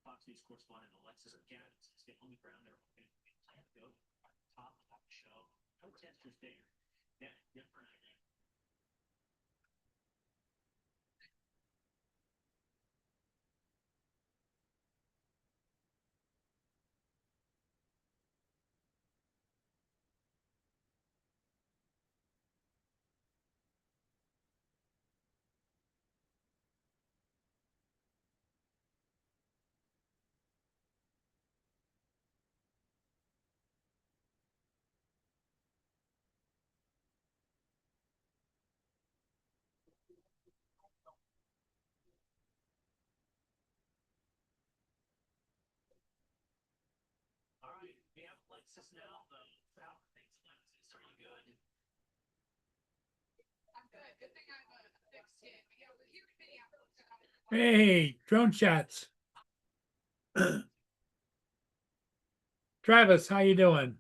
Fox News correspondent Alexis Gaddis is getting on the ground. They're hoping to plan to go to the top of the show. Protesters there. Yeah, different. All right, we have Alexis now. The Falcon thinks Alexis, are you good? I'm good. Good thing I'm a thick skin. You know, here in Minneapolis, hey, drone shots. Travis, how you doing?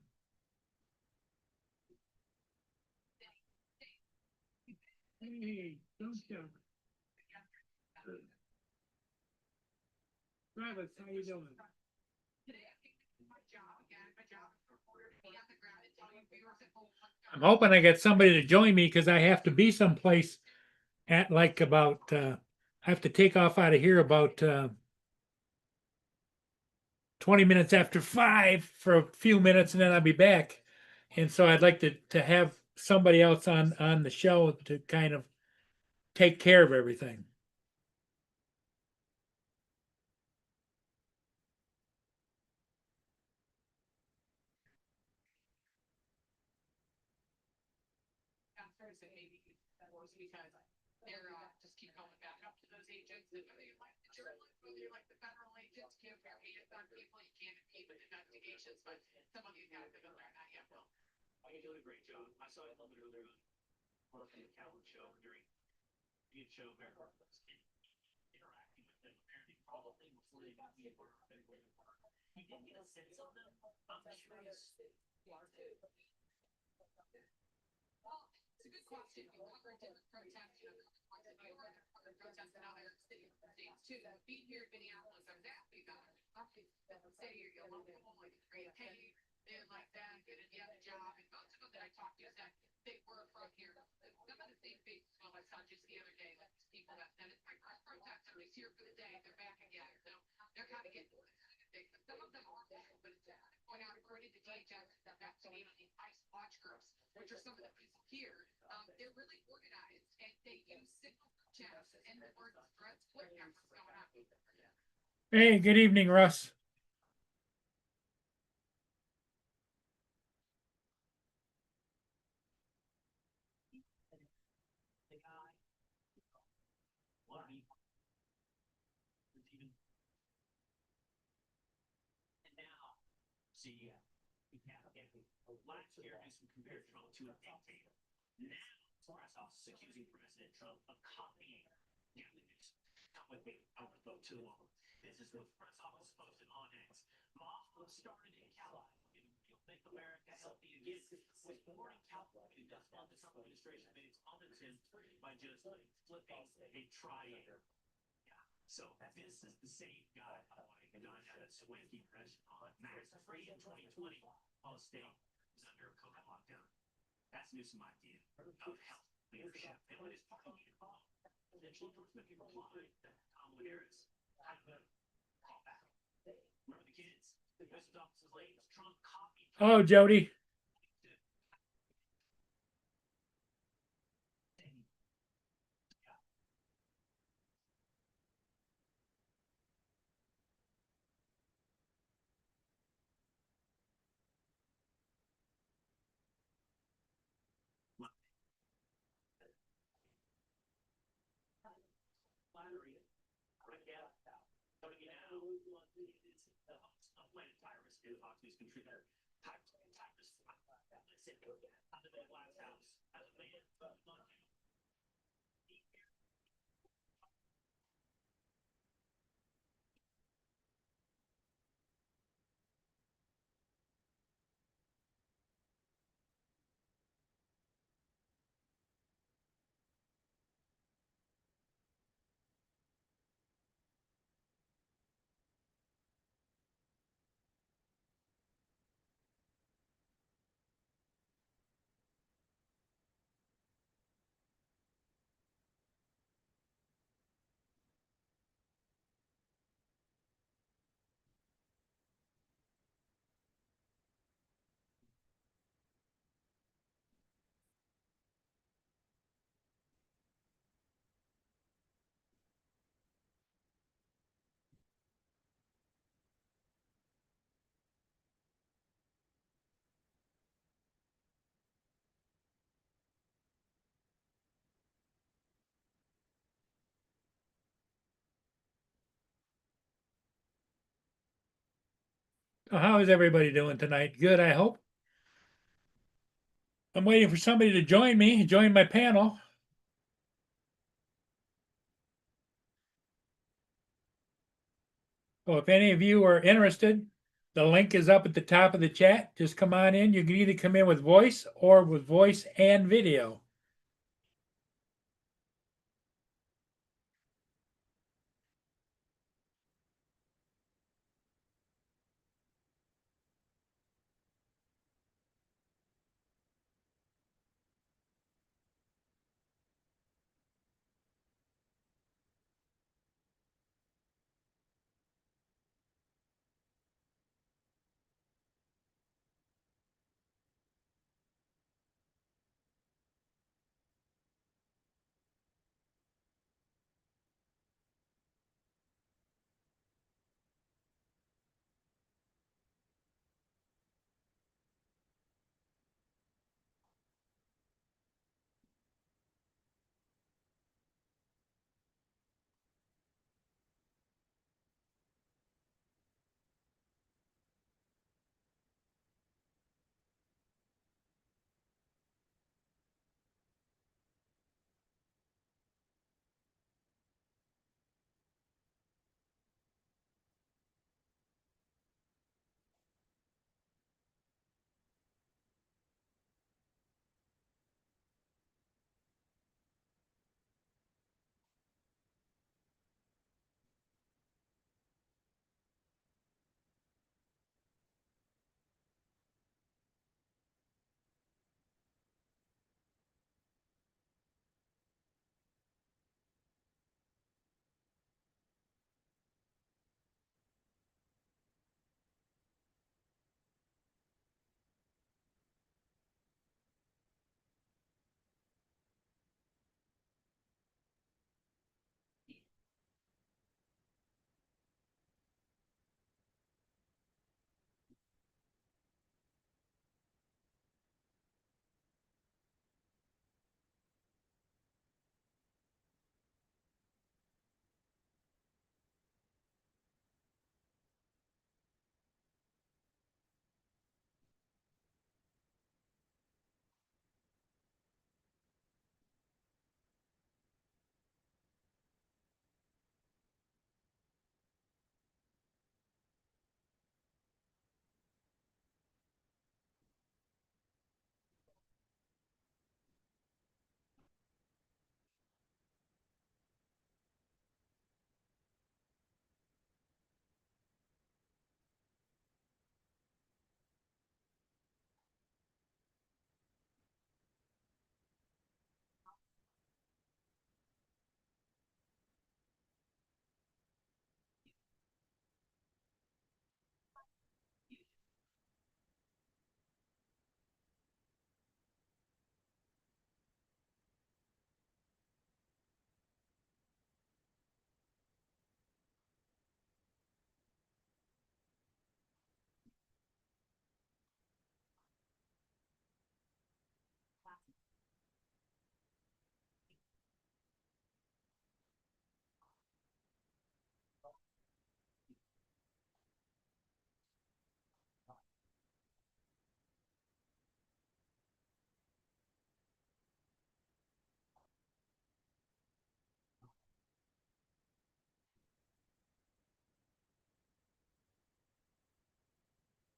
Hey, drone shot. Travis, how you doing? I'm hoping I get somebody to join me because I have to be someplace at like about I have to take off out of here about 20 minutes after 5 for a few minutes and then I'll be back. And so I'd like to have somebody else on the show to kind of take care of everything. You're doing a great job. I saw it a little bit earlier on the Calvin show during the show where interacting with them apparently probably before they got the apartment. You did get a sense of them. I'm curious. Well, it's a good question. We covered different protests, you know, other protests in other cities and states too. Being here in Minneapolis, I was asking about say you're a local like great pay and like that, good and you have a job. And most of them that I talked to said they were from here. Some of the same faces well, I saw just the other day, like people that said it's my first protest, so he's here for the day, they're back again. So they're kind of getting some of them are but point out according to DHS that vaccinated these ICE watch groups, which are some of the people here, they're really organized and they use signal protests and the word threats going on. Hey, good evening, Russ. See, last year, Newsom compared Trump to a dictator. Now, press office accusing President Trump of copying candidates. Not with me, I would vote too long. This is what the press office posted on X. Mothra started in California. You'll make America healthy again. Was born in California. Just while the Trump administration made its own attempt by just flipping a triangle. So this is the same guy who done had a swanky press on Max Free in 2020 while the state was under a COVID lockdown. That's Newsom idea of health leadership. And when his party needed help, the chief was making reply that Kamala Harris had to call back. Where are the kids? The U.S. office is late. Trump copied. Oh, Jody. Planet Tyrus is Fox News contributor. How is everybody doing tonight? Good, I hope. I'm waiting for somebody to join me, join my panel. So if any of you are interested, the link is up at the top of the chat. Just come on in. You can either come in with voice or with voice and video.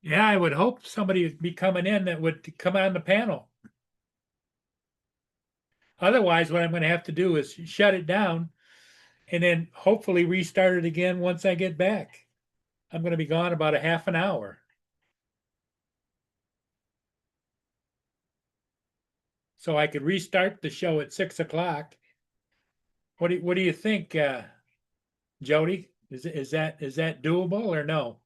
Yeah, I would hope somebody would be coming in that would come on the panel. Otherwise, what I'm going to have to do is shut it down and then hopefully restart it again once I get back. I'm going to be gone about a half an hour. So I could restart the show at 6 o'clock. What do you think, Jody? Is that doable or no?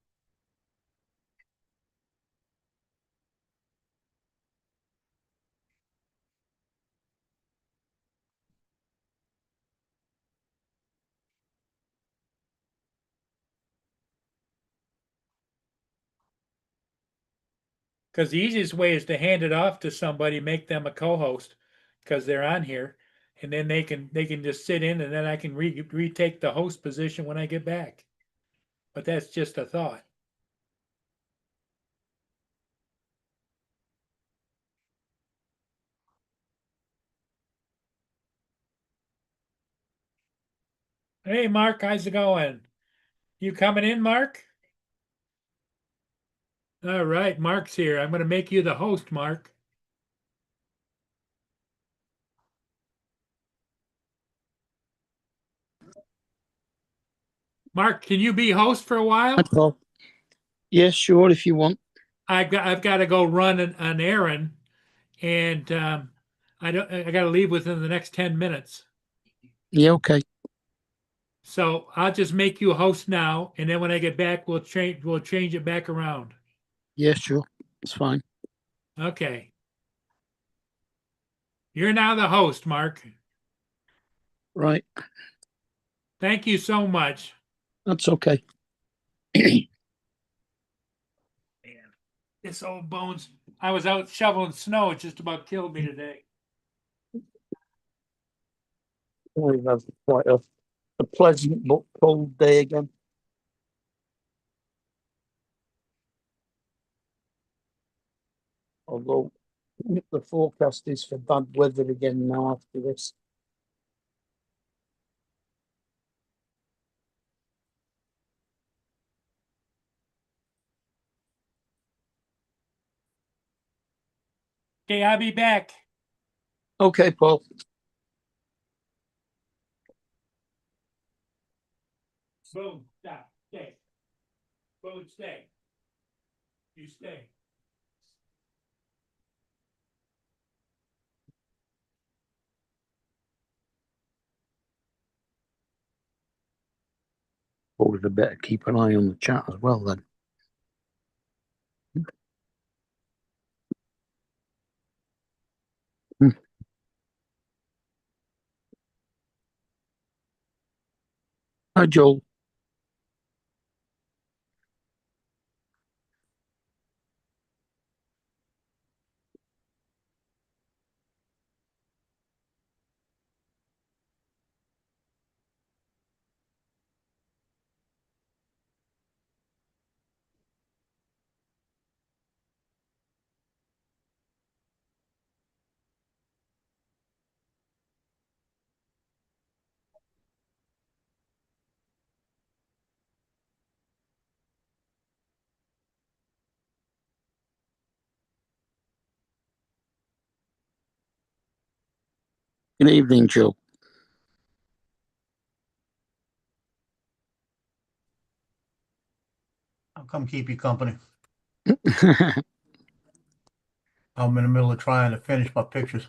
Because the easiest way is to hand it off to somebody, make them a co-host, because they're on here, and then they can just sit in, and then I can retake the host position when I get back. But that's just a thought. Hey, Mark, how's it going? You coming in, Mark? All right, Mark's here. I'm going to make you the host, Mark. Mark, can you be host for a while? Well, yeah, sure, if you want. I've got to go run an errand, and I got to leave within the next 10 minutes. Yeah, okay. So I'll just make you a host now, and then when I get back, we'll change it back around. Yeah, sure. It's fine. Okay. You're now the host, Mark. Right. Thank you so much. That's okay. Man, this old bones. I was out shoveling snow. It just about killed me today. We have quite a pleasant but cold day again. Although the forecast is for bad weather again now after this. Okay, I'll be back. Okay, Paul. Boom, stop, stay. Boom, stay. You stay. Probably better keep an eye on the chat as well then. Hi, Joel. Good evening, Joe. I'll come keep you company. I'm in the middle of trying to finish my pictures.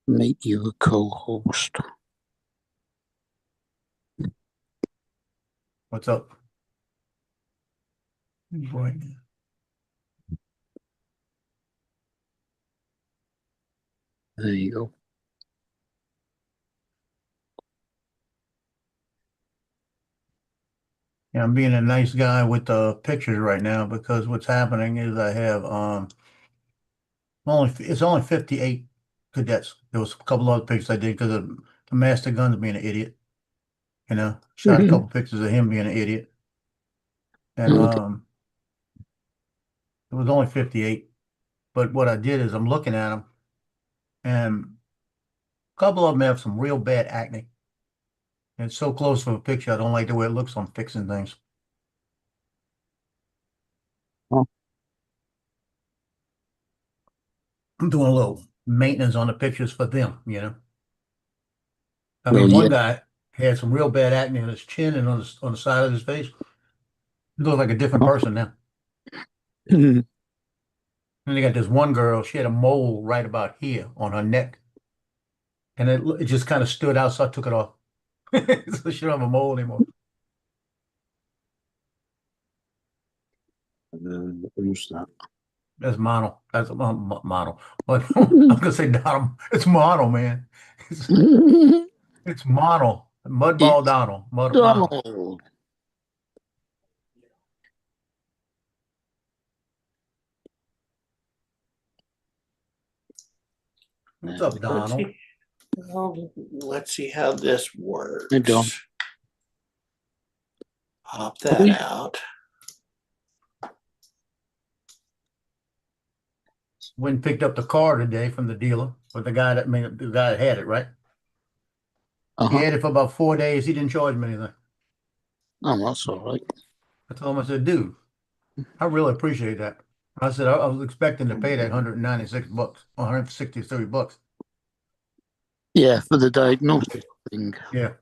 Make you a co-host. What's up? Right. There you go. Yeah, I'm being a nice guy with the pictures right now because what's happening is I have it's only 58 cadets. There was a couple other pictures I did because the master gun's being an idiot. You know, shot a couple pictures of him being an idiot. And Okay. it was only 58. But what I did is I'm looking at them and a couple of them have some real bad acne. And it's so close from a picture, I don't like the way it looks on fixing things. Oh. I'm doing a little maintenance on the pictures for them, you know. I Well, mean, one yeah. guy had some real bad acne on his chin and on the side of his face. He looks like a different Oh. person now. And they got this one girl, she had a mole right about here on her neck. And it just kind of stood out, so I took it off. So she don't have a mole anymore. Who's that? That's mono. That's mono. But I'm gonna say Donald. It's mono, man. It's mono. Mudball It's Donald. Mono. Donald. What's up, Donald? Let's see how this works. Hey, Don. Pop that out. Went and picked up the car today from the dealer, or the guy that had it, right? He Uh-huh. had it for about 4 days. He didn't charge me anything. Oh, that's all right. I told him, I said, dude, I really appreciate that. I said, I was expecting to pay that $196, $163. Yeah, for the diagnosis thing. Yeah.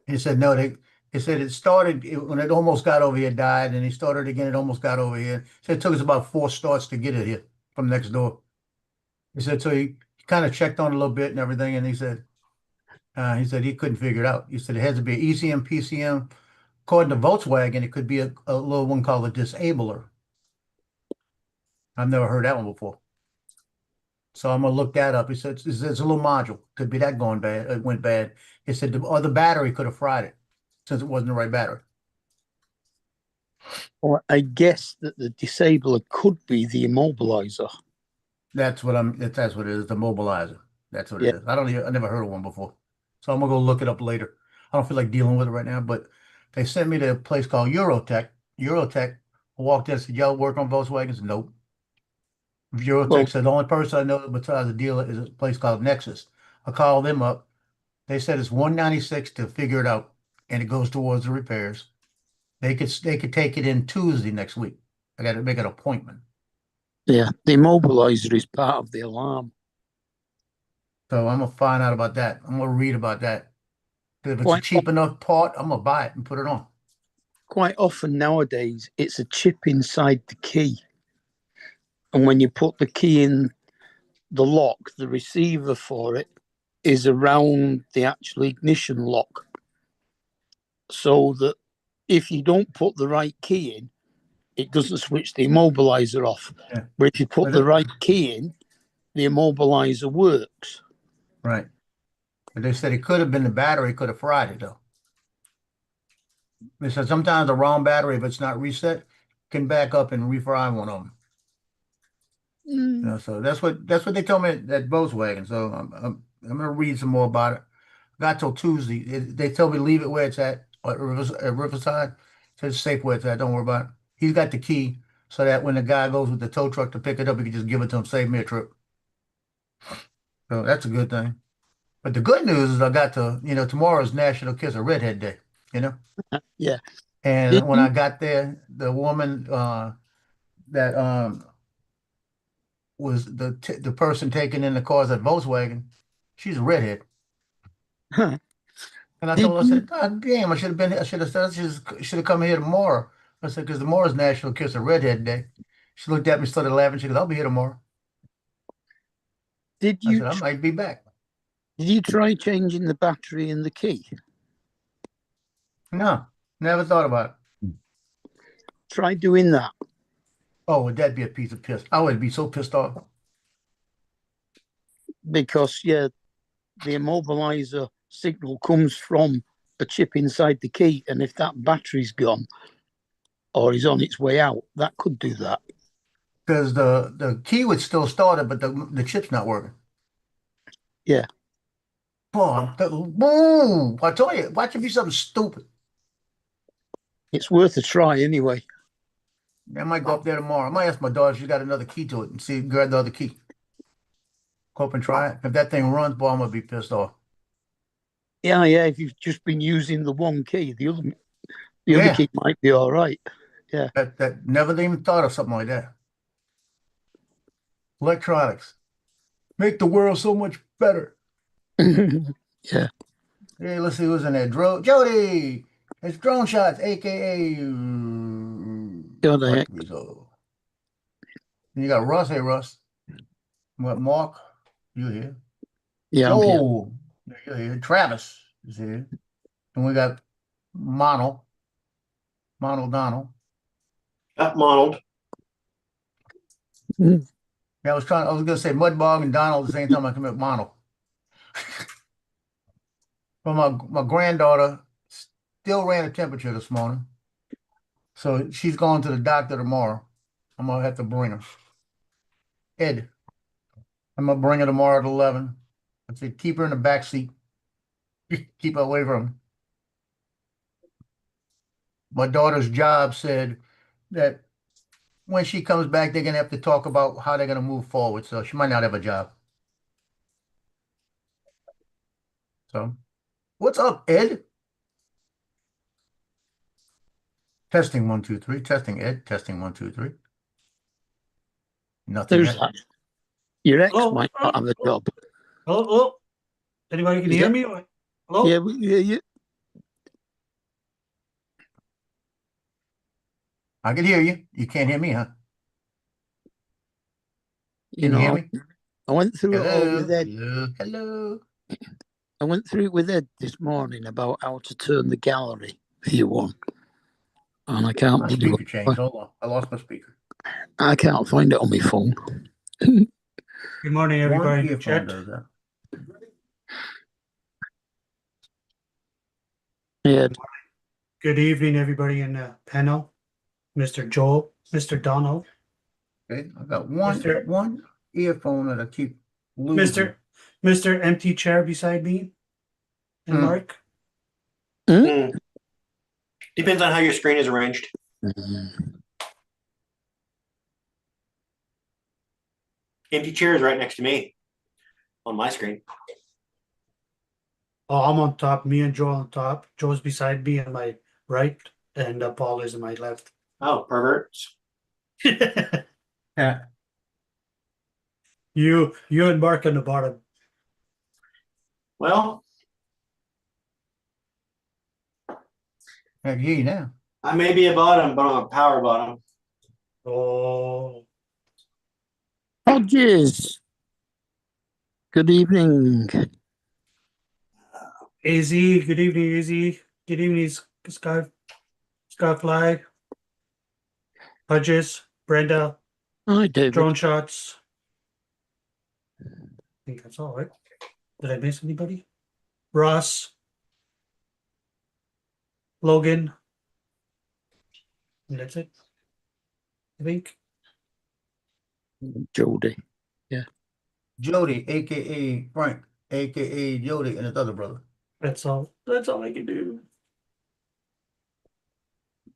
He said, no, he said it started when it almost got over here, died, and he started again, it almost got over here. He said it took us about 4 starts to get it here from next door. He said, so he kind of checked on it a little bit and everything, and he said he couldn't figure it out. He said it has to be ECM, PCM. According to Volkswagen, it could be a little one called a disabler. I've never heard that one before. So I'm gonna look that up. He said it's a little module. Could be that going bad. It went bad. He said the battery could have fried it since it wasn't the right battery. Or I guess that the disabler could be the immobilizer. That's what it is, the mobilizer. That's what Yeah. it is. I never heard of one before. So I'm gonna go look it up later. I don't feel like dealing with it right now, but they sent me to a place called Eurotech. Eurotech, I walked in and said, y'all work on Volkswagens? Nope. Eurotech Well- said the only person I know besides the dealer is a place called Nexus. I called them up. They said it's $196 to figure it out, and it goes towards the repairs. They could take it in Tuesday next week. I got to make an appointment. Yeah, the immobilizer is part of the alarm. So I'm gonna find out about that. I'm gonna read about that. If it's a Quite- cheap enough part, I'm gonna buy it and put it on. Quite often nowadays, it's a chip inside the key. And when you put the key in the lock, the receiver for it is around the actual ignition lock. So that if you don't put the right key in, it doesn't switch the immobilizer off. Yeah. But if you put But the it- right key in, the immobilizer works. Right. But they said it could have been the battery could have fried it though. They said sometimes the wrong battery, if it's not reset, can back up and refry one of them. You know, so that's what they told me at Volkswagen. So I'm gonna read some more about it. Got till Tuesday. They told me leave it where it's at Riverside. So it's safe where it's at. Don't worry about it. He's got the key so that when the guy goes with the tow truck to pick it up, he can just give it to him, save me a trip. So that's a good thing. But the good news is I got to, tomorrow's National Kiss a Redhead Day, you know? Yeah. And Did when you- I got there, the woman that was the person taking in the cars at Volkswagen, she's a redhead. Huh. And I Did told her, I you- said, God damn, I should have said, should have come here tomorrow. I said, because tomorrow's National Kiss a Redhead Day. She looked at me, started laughing. She goes, I'll be here tomorrow. Did I you said, I might be back. did you try changing the battery in the key? No, never thought about it. Try doing that. Oh, would that be a piece of piss? I would be so pissed off. Because the immobilizer signal comes from a chip inside the key, and if that battery's gone or is on its way out, that could do that. Because the key would still start it, but the chip's not working. Yeah. Boom! Boom! I told you, watch it be something stupid. It's worth a try anyway. I might go up there tomorrow. I might ask my daughter if she got another key to it and see, grab the other key. Go up and try it. If that thing runs, boy, I'm gonna be pissed off. Yeah, if you've just been using the one key, the other Yeah. key might be all right. That never even thought of something like that. Electronics make the world so much better. Yeah. Hey, let's see who's in there. Jody! It's Drone Shots, aka God, I- Mark Rizzo. And you got Russ. Hey, Russ. What, Mark? You here? Yeah, I'm here. Joe, you're here. Travis is here. And we got Monald Donald. Monald. Yeah, I was gonna say Mudbog and Donald at the same time I commit Monald. But my granddaughter still ran a temperature this morning. So she's going to the doctor tomorrow. I'm gonna have to bring her. Ed, I'm gonna bring her tomorrow at 11. I said keep her in the back seat. Keep her away from me. My daughter's job said that when she comes back, they're gonna have to talk about how they're gonna move forward. So she might not have a job. So What's up, Ed? Testing 1, 2, 3. Testing Ed. Testing 1, 2, 3. Nothing There's yet. that. Your ex Oh, might not have a job. Hello, hello. Anybody can Is hear that- me? Hello? Yeah, we hear you. I can hear you. You can't hear me, huh? You Can you hear know, me? I went through it all Hello, with Ed. hello, hello. I went through it with Ed this morning about how to turn the gallery view on, and I can't My be speaker doing. changed. Hold on. I lost my speaker. I can't find it on my phone. Good morning, One everybody in the earphone chat. does that. Yeah, Good evening, everybody in the panel. Mr. Joel, Mr. Donald, Okay, I got one Mr. one earphone that I keep losing. Mr. Empty chair beside me, and Hmm. Mark. Hmm? Depends on how your screen is arranged. Empty chair is right next to me on my screen. Oh, I'm on top. Me and Joel on top. Joe's beside me on my right, and Paul is on my left. Oh, perverts. Yeah. You and Mark on the bottom. Well, I can hear you now. I may be a bottom, but I'm a power bottom. Oh, Hodges. Good evening. AZ. Good evening, AZ. Good evening, Skyfly. Hodges, Brenda, Hi, David. drone shots. I think that's all right. Did I miss anybody? Ross, Logan. And that's it. I think. Jody. Jody, aka Frank, aka Jody, and his other brother. That's all. That's all I can do.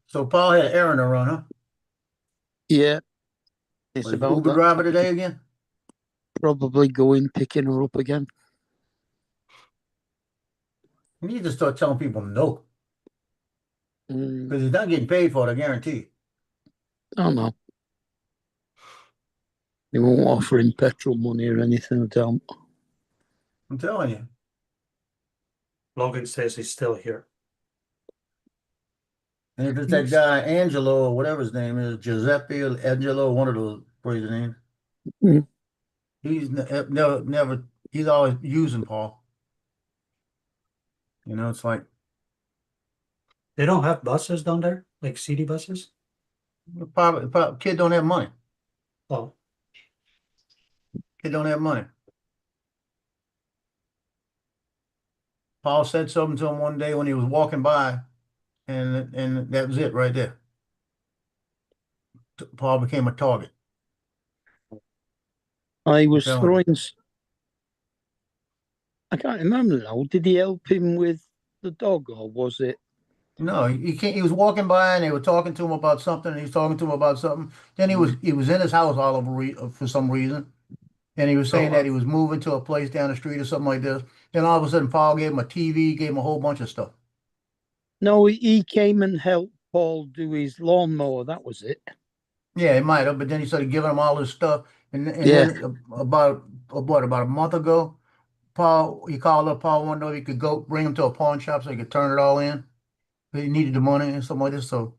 So Paul had an errand to run, huh? Yeah. It's Was he about Uber that. driver today again? Probably going picking her up again. You need to start telling people no, Mm, because he's not getting paid for it, I guarantee. I don't know. They won't offer him petrol money or anything. I don't. I'm telling you. Logan says he's still here. And if it's that guy Angelo or whatever his name is, Giuseppe or Angelo, one of those crazy names, Mm. he's never, he's always using Paul. You know, it's like They don't have buses down there, like city buses. probably kid don't have money. Oh, Kid don't have money. Paul said something to him one day when he was walking by, and that was it right there. Paul became a target. I was telling throwing. I can't remember now. Did he help him with the dog, or was it? No, he can't. He was walking by, and they were talking to him about something. And he was talking to him about something. Then he was in his house all over for some reason, and he was saying that he was moving to a place down the street or something like this. Then all of a sudden, Paul gave him a TV, gave him a whole bunch of stuff. No, he came and helped Paul do his lawnmower. That was it. Yeah, he might have, but then he started giving him all this stuff, and Yeah. then about a month ago, he called up Paul, wanted to know if he could go bring him to a pawn shop so he could turn it all in. He needed the money and something like this. So,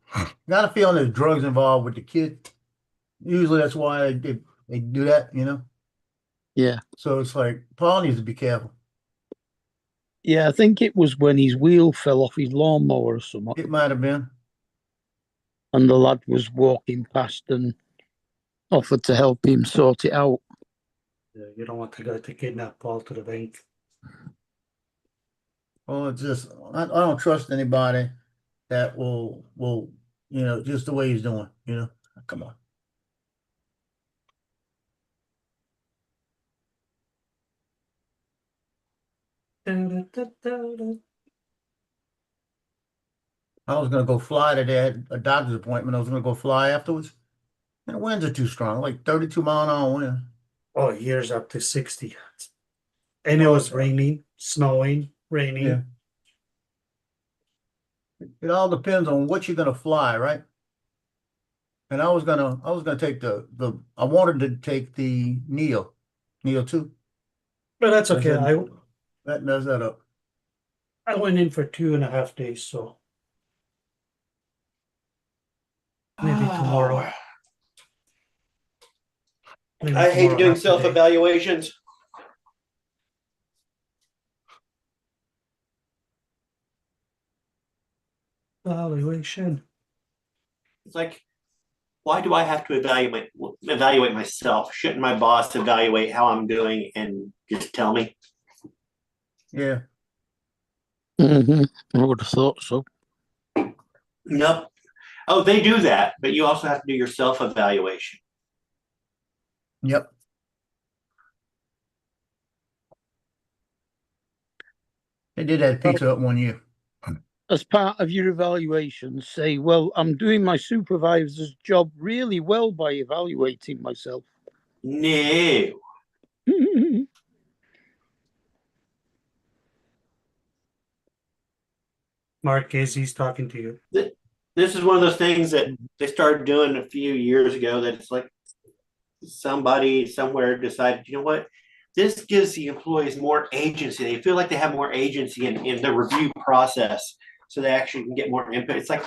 got a feeling there's drugs involved with the kid. Usually, that's why they do that, you know. Yeah. So it's like Paul needs to be careful. Yeah, I think it was when his wheel fell off his lawnmower or something, It might have been. and the lad was walking past and offered to help him sort it out. yeah, you don't want the guy to kidnap Paul to the bank. Oh, it's just I don't trust anybody that will just the way he's doing. You know, come on. I was gonna go fly today. I had a doctor's appointment. I was gonna go fly afterwards. And the winds are too strong, like 32-mile-an-hour wind. Oh, here's up to 60. And it Oh, was okay. raining, snowing, raining. Yeah. It all depends on what you're gonna fly, right? And I was gonna take I wanted to take the Neo 2. But that's I okay. said, I that messed that up. I went in for 2.5 days, so maybe tomorrow. Maybe I hate tomorrow, doing half the day. self-evaluations. Evaluation. It's like, why do I have to evaluate myself? Shouldn't my boss evaluate how I'm doing and just tell me? Yeah. I would have thought so. Nope. Oh, they do that, but you also have to do your self-evaluation. Yep. They did that pizza up one year. As part of your evaluation, say, well, I'm doing my supervisor's job really well by evaluating myself. No. Mark Casey's talking to you. This is one of those things that they started doing a few years ago that it's like somebody somewhere decided, you know what? This gives the employees more agency. They feel like they have more agency in the review process. So they actually can get more input. It's like,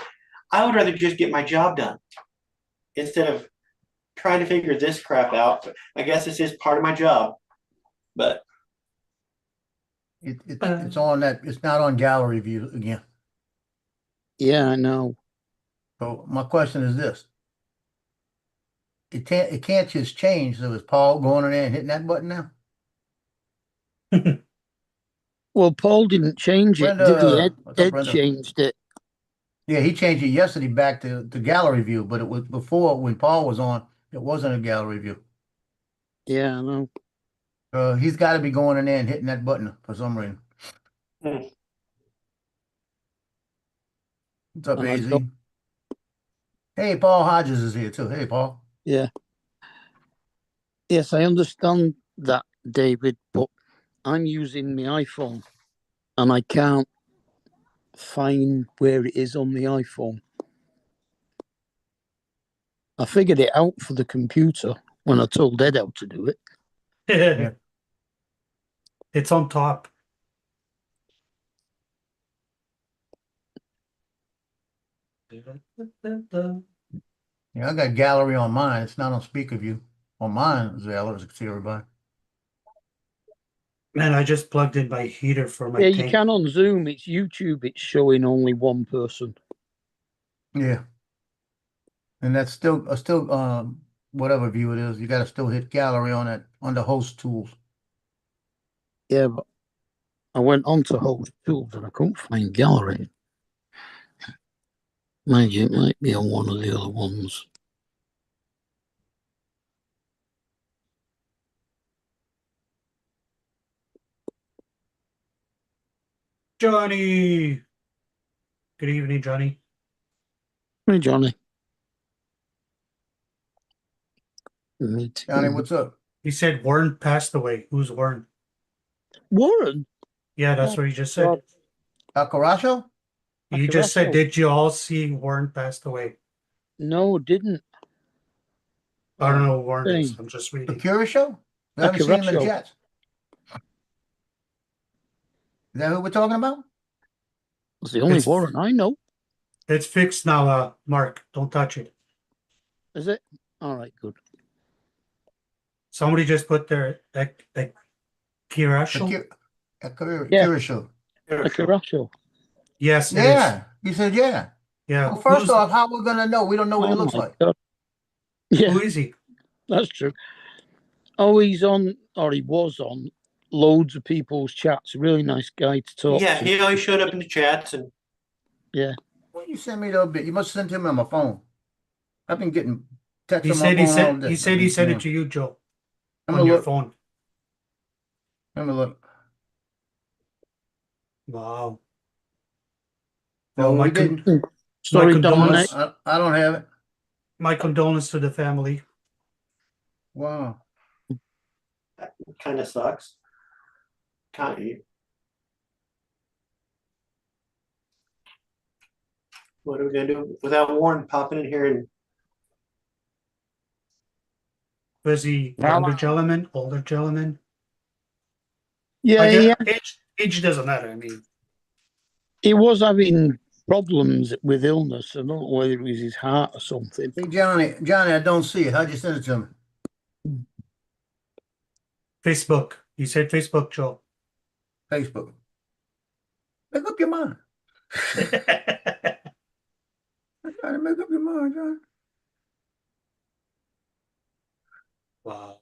I would rather just get my job done instead of trying to figure this crap out. I guess this is part of my job, but It's on that. It's not on gallery view again. Yeah, I know. So my question is this: it can't just change. So is Paul going in there and hitting that button now? Well, Paul didn't change it, did he? Brenda, what's up, Ed Brenda? changed it. Yeah, he changed it yesterday back to gallery view, but it was before when Paul was on. It wasn't a gallery view. Yeah, I know. He's got to be going in there and hitting that button for some reason. Hmm. What's up, And I AZ? don't- Hey, Paul Hodges is here too. Hey, Paul. Yeah. Yes, I understand that, David, but I'm using my iPhone and I can't find where it is on the iPhone. I figured it out for the computer when I told Ed how to do it. Yeah. It's on top. Yeah, I got gallery on mine. It's not on speaker view. On mine, as well as you can see everybody. Man, I just plugged in my heater for my Yeah, you tank. can on Zoom. It's YouTube. It's showing only one person. Yeah. And that's still whatever view it is, you got to still hit gallery on that on the host tools. Yeah, but I went on to host tools and I couldn't find gallery. Maybe it might be on one of the other ones. Johnny. Good evening, Johnny. Hey, Johnny. Johnny, what's up? He said Warren passed away. Who's Warren? Warren? Yeah, that's Oh, what he just said. God. Alcaracho? He just said, Accurato. did you all see Warren passed away? No, didn't. I don't know who Warren is. Hey. I'm just The reading. Curious Show? I haven't seen him in the Accurato. chats. Is that who we're talking about? It's the only It's- Warren I know. It's fixed now, Mark. Don't touch it. Is it? All right, good. Somebody just put their Kirashal? Yeah. Yeah. Curious Show. Accurato. Yes, it is. Yeah. He said, yeah. Yeah. Well, first Who's- off, how we're gonna know? We don't know what he Oh, looks my like. God. Yeah, who is he? that's true. Oh, he's on, or he was on, loads of people's chats. Really nice guy to talk yeah, to. he always showed up in the chats and Well, you sent me the bit. You must have sent him on my phone. I've been getting texts He on my said phone all day. he said he sent it to you, Joe, I'm on gonna your look. phone. Let me look. Wow. No, Well, we didn't. Sorry, condolence. Dominic. I don't have it. My condolence to the family. Wow. kind of sucks. Kind of. What are we gonna do without Warren popping in here and Was he Well, younger gentleman, older gentleman? Yeah, I yeah. guess age doesn't matter. I mean, He was having problems with illness. I don't know whether it was his heart or something. Hey, Johnny, I don't see it. How'd you send it to me? Facebook. He said Facebook, Joe. Facebook. Make up your mind. I'm trying to make up your mind, John. Wow.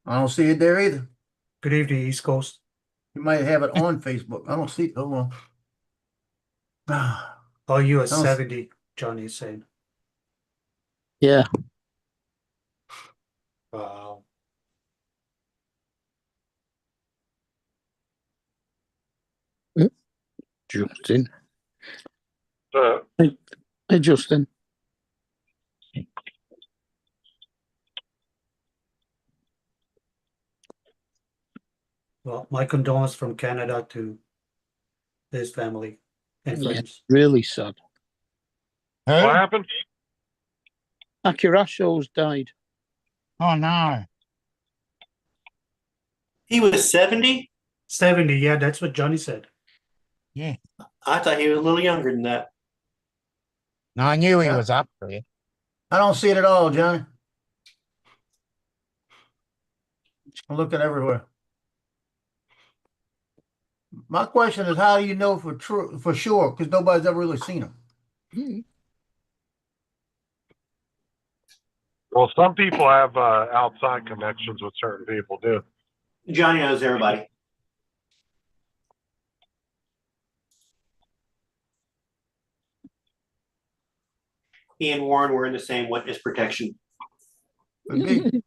I don't see it there either. Good evening, East Coast. You might have it on Facebook. I don't see it. Hold on. Ah, Oh, you are Sounds- 70, Johnny is saying. Yeah. Wow. Justin. Hey, Justin. Well, my condolences from Canada to his family and Yeah. friends. Really sad. What happened? Akirasho's died. Oh no. he was 70? 70, yeah, that's what Johnny said. I thought he was a little younger than that. No, I knew he Yeah. was up there. I don't see it at all, Johnny. I'm looking everywhere. My question is, how do you know for sure? Because nobody's ever really seen him. Hmm. Well, some people have outside connections with certain people, do. Johnny knows everybody. He and Warren were in the same witness protection. Could be.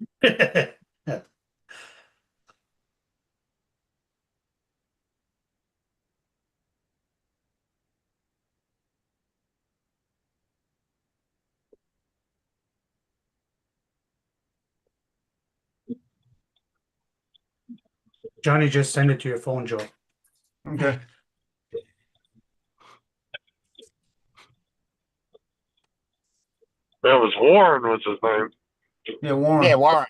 Johnny just sent it to your phone, Joe. Okay. It was Warren was his name. Yeah, Warren. Yeah, Warren.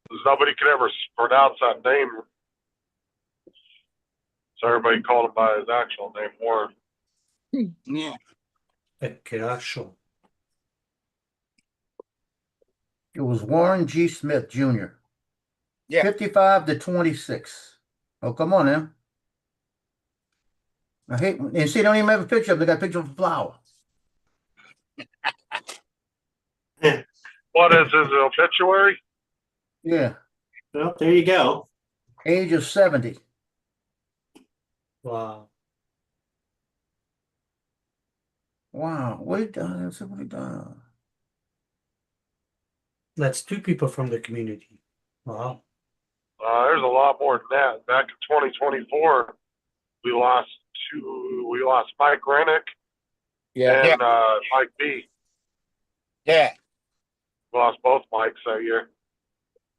'Cause nobody could ever pronounce that name. So everybody called him by his actual name, Warren. Yeah. Akirasho. It was Warren G. Smith Jr. Yeah. 55 to 26. Oh, come on now. I hate, and see, they don't even have a picture of him. They got a picture of a flower. What is his obituary? Yeah. Well, there you go. Age of 70. Wow. Wow. What he done? Let's see what he done. That's two people from the community. Wow. There's a lot more than that. Back in 2024, we lost Mike Rennick Yeah. and Mike B. Yeah. We lost both Mikes that year.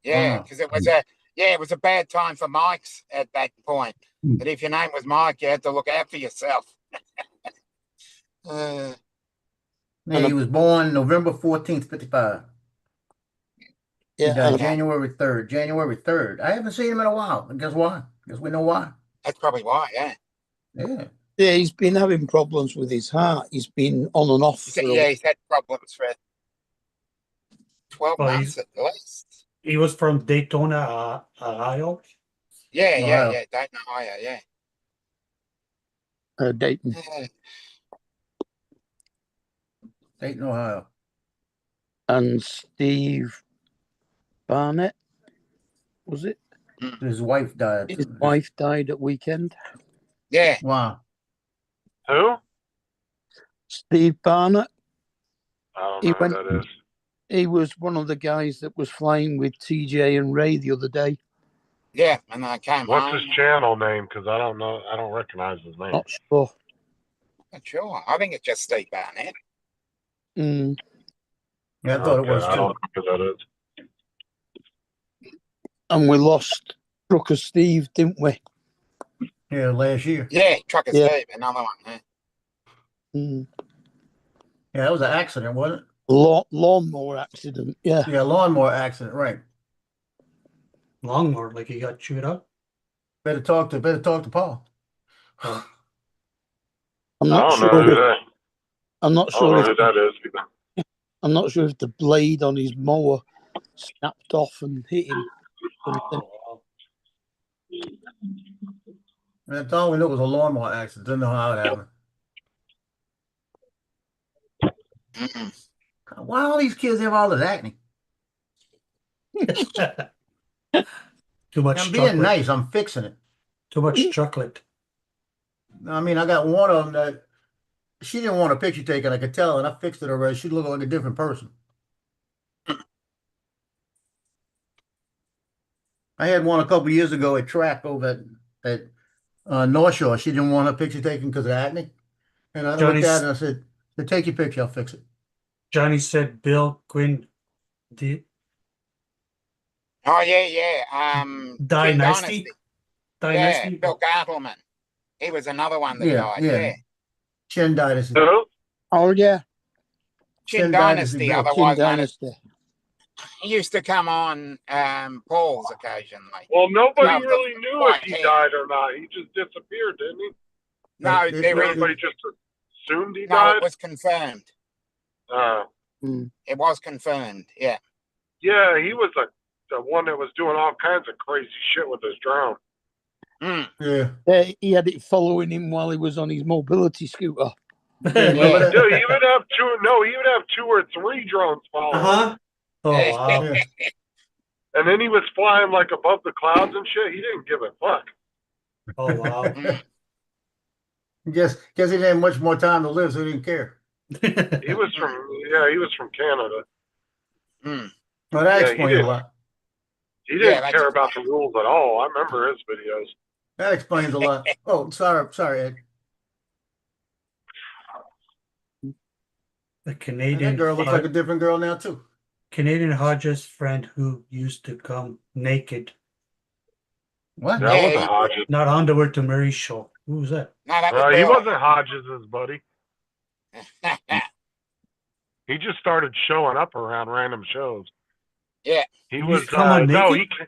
Yeah. Wow. Because it was a bad time for Mike's at that point. But if your name was Mike, you had to look out for yourself. Yeah, he was born November 14th, 55. He Yeah. died And January 3rd. January 3rd. I haven't seen him in a while. And guess why? Guess we know why. That's probably why, yeah. Yeah. yeah, he's been having problems with his heart. He's been on and off. He's had problems for 12 Well, months at least. He was from Daytona, Ohio. Yeah, Ohio. Dayton, Ohio, yeah. Dayton. Yeah. Dayton, Ohio. And Steve Barnett, was it? His wife died. His wife died at weekend. Yeah. Wow. Who? Steve Barnett. I don't He know went- who that is. He was one of the guys that was flying with TJ and Ray the other day. Yeah. And I came What's home. his channel name? Because I don't know. I don't recognize his name. Not sure. Not sure. I think it's just Steve Barnett. Mm. Yeah, I thought it Okay, was I too. don't know who that is. and we lost Trucker Steve, didn't we? Yeah, last year. Yeah, Trucker Yeah. Steve, another one. Yeah. Mm. Yeah, that was an accident, wasn't it? Lawnmower accident. Yeah. Yeah, lawnmower accident, right. Longmore, like he got chewed up. Better talk to Paul. Oh, I'm I not don't know sure. who that. I'm not I don't know sure. who that is either. I'm not sure if the blade on his mower snapped off and hit him. wow. That's all we knew was a lawnmower accident. Didn't know how it happened. Mm-mm. Why all these kids have all this acne? Too much I'm being chocolate. nice. I'm fixing it. Too much chocolate. I mean, I got one of them that she didn't want a picture taken. I could tell, and I fixed it already. She looked like a different person. I had one a couple years ago at track over at North Shore. She didn't want her picture taken because of acne, and I looked Johnny's- at it and I said, "Take your picture. I'll fix it." Johnny said Bill Quinn did Oh yeah. King Dynasty. Yeah, Dynasty. Bill Gartleman. He was another one that Yeah, died. yeah. Yeah. Chin Dynasty. Who? Oh yeah, Chin Dynasty, Bill. otherwise King known as, Dynasty. he used to come on Paul's occasionally. Well, nobody No, the really knew white if he hair. died or not. He just disappeared, didn't he? No, Right, there is, Everybody just assumed he no, died. it was confirmed. It was confirmed. Yeah. Yeah, he was the one that was doing all kinds of crazy shit with his drone. Mm. Yeah. He had it following him while he was on his mobility scooter. Remember that? Dude, he would have two. No, he would have 2 or 3 drones following. Uh-huh. Oh wow. Yeah. And then he was flying like above the clouds and shit. He didn't give a fuck. Oh wow. Guess he didn't have much more time to live, so he didn't care. He was from Canada. Mm. Well, that Yeah, he explains a did. lot. He didn't Yeah, that's care about the rules at all. I remember his videos. That explains a lot. Oh, sorry, Ed. The And Canadian that girl looks like a different girl now too. Canadian Hodges friend who used to come naked, What? That Yeah, wasn't he- Hodges. not underwear to Murray's show. Who was that? No, that was He Bill. wasn't Hodges' buddy. He just started showing up around random shows. Yeah. He He was used to come on no, naked?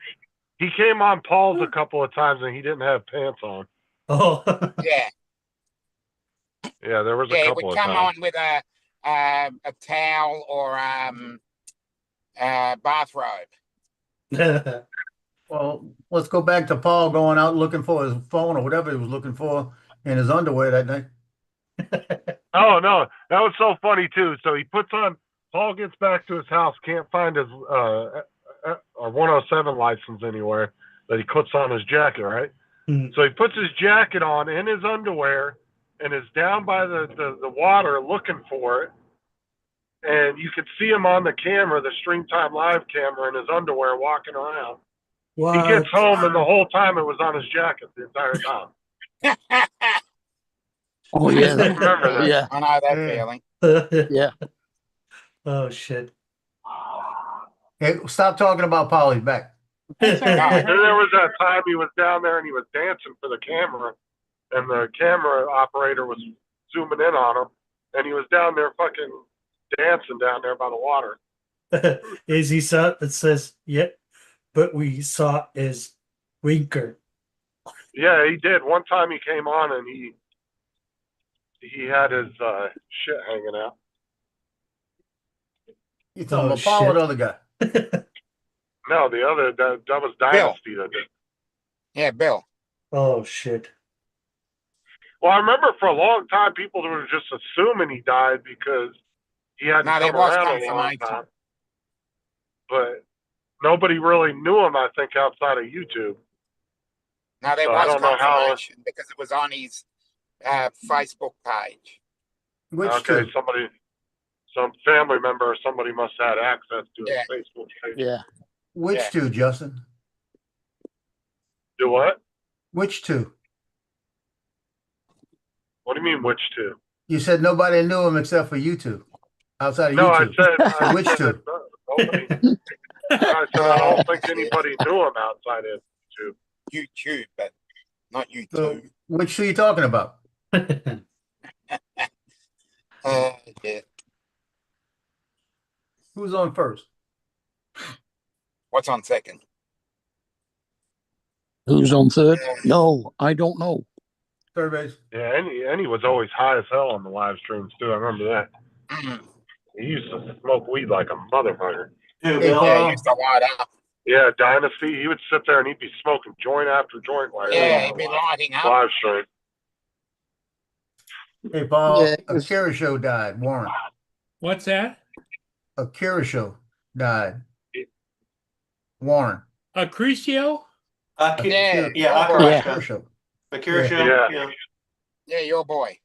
he came on Paul's a couple of times and he didn't have pants on. Oh, Yeah. Yeah, there was a Yeah, it couple would of come times. on with a towel or bathrobe. Well, let's go back to Paul going out looking for his phone or whatever he was looking for in his underwear that night. Oh no, that was so funny too. So he puts on. Paul gets back to his house, can't find his 107 license anywhere that he puts on his jacket, right? Mm. So he puts his jacket on in his underwear and is down by the water looking for it. And you could see him on the camera, the Stream Time Live camera, in his underwear walking around. what? He gets home and the whole time it was on his jacket the entire time. Oh yeah, Remember that? yeah, I know that Yeah. feeling. yeah. Oh shit. Hey, stop talking about Paul. He's back. And there was that time he was down there and he was dancing for the camera, and the camera operator was zooming in on him, and he was down there fucking dancing down there by the water. Is he saw it says, yeah, but we saw his winker. Yeah, he did. One time he came on and he had his shit hanging out. You talking Oh, about Paul or shit. the other guy? No, the other that was Dynasty that did. Yeah, Bill. Oh shit. Well, I remember for a long time people were just assuming he died because he hadn't No, there come was around a long confirmation. time. But nobody really knew him, I think, outside of YouTube. No, there So I was don't know how- confirmation because it was on his Facebook page. Which Okay, two? some family member or somebody must have had access to his Yeah. Facebook page. Yeah. Which Yeah. two, Justin? Do what? Which two? What do you mean, which two? You said nobody knew him except for you two. Outside of No, I YouTube. said Which said two? that nobody. I said I don't think anybody knew him outside of YouTube. YouTube, but not So, YouTube. which show you talking about? Yeah. Who's on first? What's on second? Who's on third? No, I don't know. Third base. Yeah, and he was always high as hell on the live streams too. I remember that. Mm. He used to smoke weed like a motherfucker. Who, Hey, Bill? Paul. Yeah, he used to light up. Yeah, Dynasty. He would sit there and he'd be smoking joint after joint while he was Yeah, on he'd be the lighting up. live stream. Hey, Paul. Yeah, 'cause- Akira Show died. Warren. What's that? Akira Show died. Warren. Accrecio? Yeah, Yeah, your Akira boy. Yeah. Akira Show. Akira Yeah. Show. Yeah. Yeah. Yeah, your boy.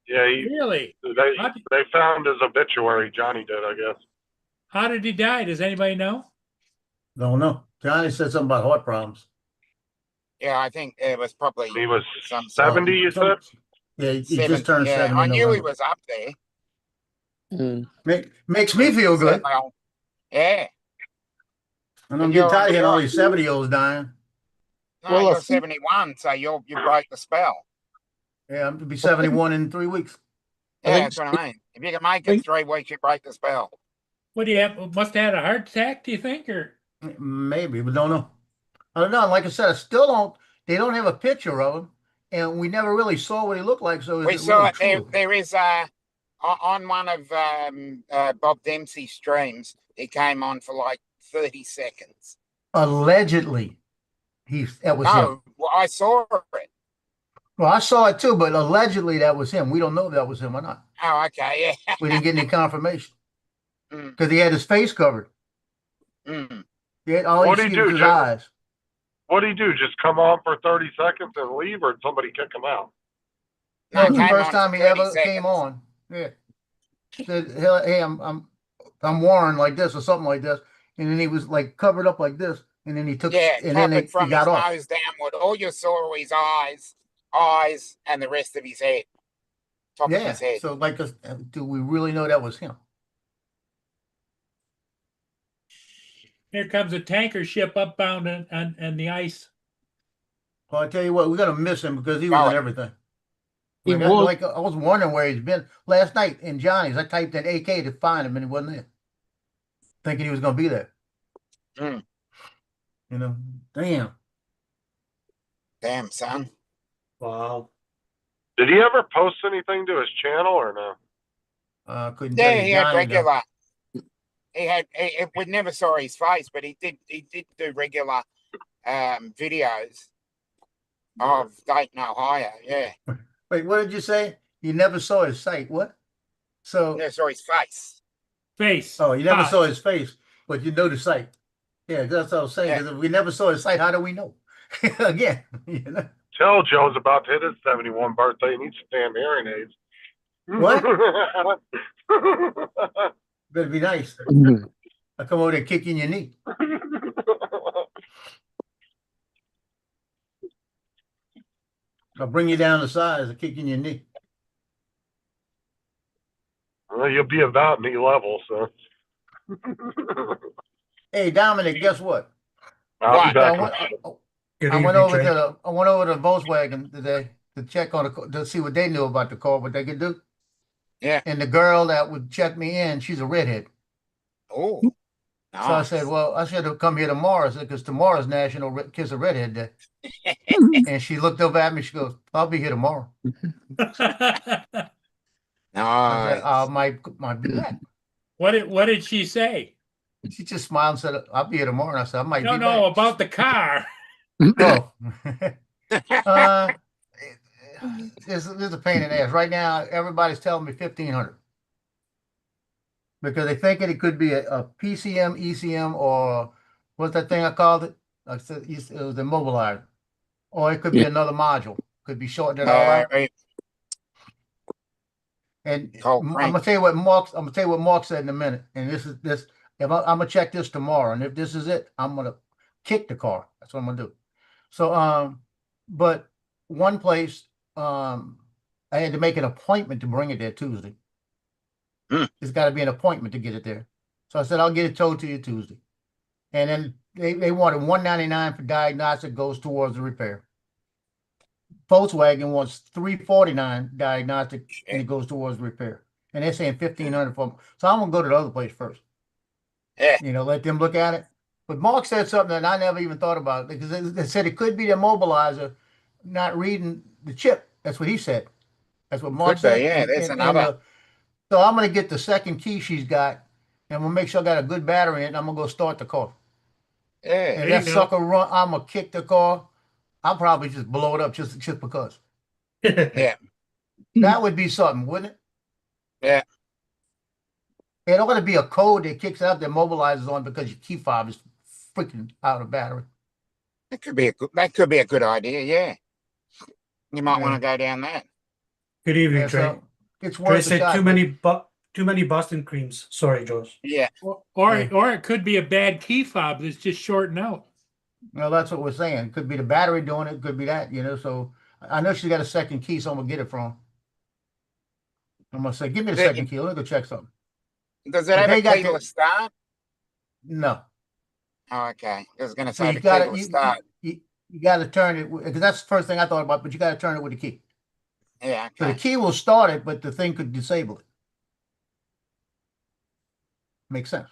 Yeah, Really? they found his obituary. Johnny did, I guess. How did he die? Does anybody know? Don't know. Johnny said something about heart problems. Yeah, I think it was probably He was some 70, you said? Yeah, he seven- just turned yeah, 70 I in knew he November. was up there. Mm. Makes me feel good. Well, yeah. And I'm And getting you're- tired of hearing all you're- these 70-year-olds dying. No, Well, I you're think- 71, so you broke the spell. Yeah, I'm to be 71 in 3 weeks. I Yeah, think that's what I mean. If you can make it 3 weeks, you break the spell. What do you have? Must have had a heart attack, do you think? Or Maybe, but don't know. I don't know. Like I said, I still don't. They don't have a picture of him, and we never really saw what he looked like. So is We it saw really it. There, true? there is on one of Bob Dempsey's streams. He came on for like 30 seconds. Allegedly, that was him. No, well, I saw it. Well, I saw it too, but allegedly that was him. We don't know if that was him or not. Oh, okay, yeah. We didn't get any confirmation Mm. because he had his face covered. Mm. He had all What'd you he see was do, his Jeff? eyes. What'd he do? Just come on for 30 seconds and leave, or did somebody kick him out? No, That was the came first on time for he 30 ever came seconds. on. Yeah. Said, "Hey, I'm Warren like this or something like this," and then he was like covered up like this, and then he took, Yeah, and then covered he from his got off. nose downward. All you saw were his eyes, and the rest of his head. Top of Yeah. his head. So, like, do we really know that was him? here comes a tanker ship upbound on the ice. Well, I tell you what, we're gonna miss him because he was Oh, in everything. He Like, was. like, I was wondering where he's been last night in Johnny's. I typed in AK to find him, and he wasn't there. Thinking he was gonna be there. Mm. You know, damn. Damn, son. Wow. Did he ever post anything to his channel or no? Couldn't tell Yeah, you he had Johnny, though. regular. We never saw his face, but he did do regular videos of Dayton, Ohio. Yeah, Wait, what did you say? You never saw his site. What? So, never saw his face. Face. oh, you never Ah, saw his face, but you know the site. Yeah, that's what I was saying. Yeah. 'Cause if we never saw his site, how do we know? Again, you know. Tell Joe's about to hit his 71 birthday. He needs some damn hearing aids. What? Better be nice. Mm. I come over there kicking your knee. I'll bring you down to size and kicking your knee. Well, you'll be about knee level, so. Hey, Dominic, guess what? I'll be What? back. I went, Good I went evening, over Trey. to the I went over to Volkswagen today to check on to see what they knew about the car, what they could do. Yeah. And the girl that would check me in, she's a redhead. Oh, So I nice. said, well, I should have come here tomorrow because tomorrow's National Kiss a Redhead Day. And she looked over at me. She goes, "I'll be here tomorrow." I said, Nice. "I might be back." what did she say? She just smiled and said, "I'll be here tomorrow." And I said, "I might No, be no, back." about the car. Oh. This is a pain in the ass. Right now, everybody's telling me 1,500 because they think it could be a PCM, ECM, or what's that thing I called it? I said it was the immobilizer, or it could be Yeah. another module. Could be shortened it all out. And Cold I'm crank. gonna tell you what Mark said in a minute. And this is this. If I'm gonna check this tomorrow, and if this is it, I'm gonna kick the car. That's what I'm gonna do. So, but one place, I had to make an appointment to bring it there Tuesday. Hmm. It's got to be an appointment to get it there. So I said I'll get it towed to you Tuesday. And then they wanted $199 for diagnostic, goes towards the repair. Volkswagen wants $349 diagnostic, and it goes towards repair. And they're saying $1,500 for them. So I'm gonna go to the other place first. Yeah. You know, let them look at it. But Mark said something that I never even thought about, because they said it could be the immobilizer not reading the chip. That's what he said. That's what Mark Could said. be, yeah. And- There's and- another. and, so I'm gonna get the second key she's got, and we'll make sure I got a good battery in it, and I'm gonna go start the car. Yeah. And There that you go. sucker run, I'm gonna kick the car. I'll probably just blow it up just because. Yeah. That would be something, wouldn't it? Yeah. It ought to be a code that kicks out that mobilizes on because your key fob is freaking out of battery. That could be a good idea. Yeah. You might Yeah. want to go down that. Good evening, Yeah, Trey. so it's Trey worth a said shot. too many Boston creams. Sorry, George. Yeah. Or Yeah. or it could be a bad key fob that's just shorting out. Well, that's what we're saying. Could be the battery doing it, could be that, you know. So I know she's got a second key, so I'm gonna get it from her. I'm gonna say, give me the Yeah. second key. Let me go check something. Does it But have they a got keyless the- start? No. Oh, okay. I was going to So say you the gotta keyless start. you gotta turn it, because that's the first thing I thought about, but you gotta turn it with the key. Yeah. So the Okay. key will start it, but the thing could disable it. Makes sense.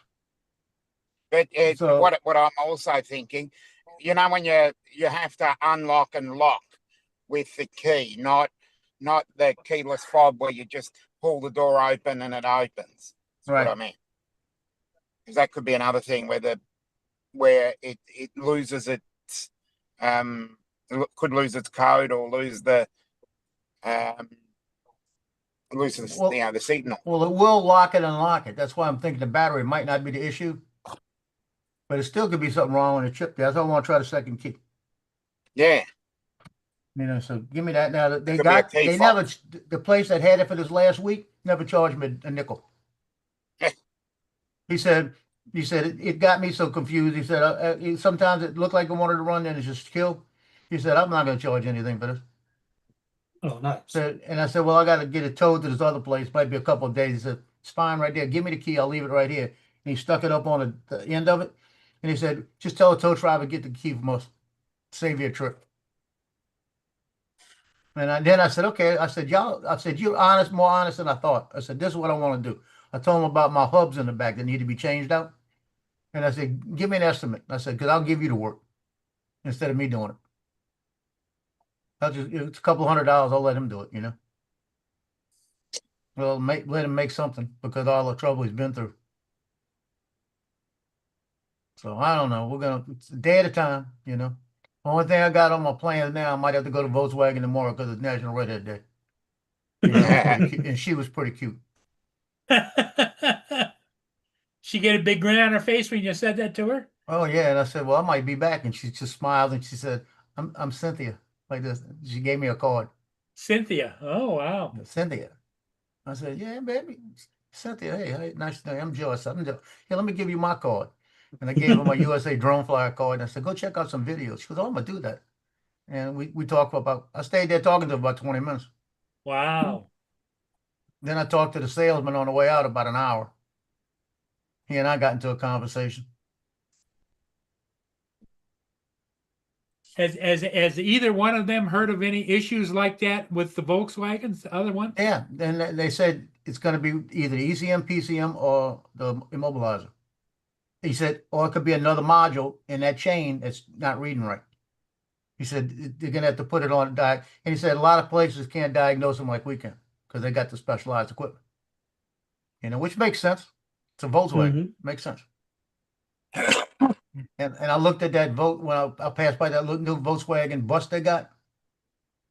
But So- what I'm also thinking, you know, when you have to unlock and lock with the key, not the keyless fob where you just pull the door open and it opens. That's Right. what I mean. Because that could be another thing where it loses its could lose its code or lose the Well- the signal. Well, it will lock it and unlock it. That's why I'm thinking the battery might not be the issue. But it still could be something wrong with the chip there. That's why I want to try the second key. Yeah. You know, so give me that now. They Could be a got, key they fob. never, the place that had it for this last week never charged me a nickel. He said it got me so confused. He said, sometimes it looked like it wanted to run, then it's just kill. He said, I'm not going to charge anything for this. Oh, nice. And I said, well, I got to get it towed to this other place. Might be a couple of days. He said, it's fine right there. Give me the key. I'll leave it right here. And he stuck it up on the end of it. And he said, just tell the tow driver, get the key from us. Save you a trip. And then I said, okay. I said, you're honest, more honest than I thought. I said, this is what I want to do. I told him about my hubs in the back that need to be changed out. And I said, give me an estimate. I said, because I'll give you the work instead of me doing it. It's a couple $100. I'll let him do it, you know. Well, let him make something because all the trouble he's been through. So I don't know. It's a day at a time, you know. Only thing I got on my plans now, I might have to go to Volkswagen tomorrow because it's National Redhead Day. And she was pretty cute. She get a big grin on her face when you said that to her? Oh yeah, and I said, well, I might be back, and she just smiled and she said, I'm Cynthia, like this. She gave me a card. Cynthia. Oh, wow. Cynthia. I said, yeah, baby, Cynthia. Hey, nice to know you. I'm Joyce. Here, let me give you my card. And I gave her my USA Drone Flyer card, and I said, go check out some videos. She goes, oh, I'm gonna do that. And we talked for about. I stayed there talking to her about 20 minutes. Wow. Then I talked to the salesman on the way out about an hour. He and I got into a conversation. Has either one of them heard of any issues like that with the Volkswagens, the other one? Yeah, then they said it's going to be either the ECM, PCM, or the immobilizer. He said, or it could be another module in that chain that's not reading right. He said they're going to have to put it on and he said a lot of places can't diagnose them like we can because they got the specialized equipment. You know, which makes sense. It's a Volkswagen. Makes sense. And I looked at that vote when I passed by that new Volkswagen bus they got.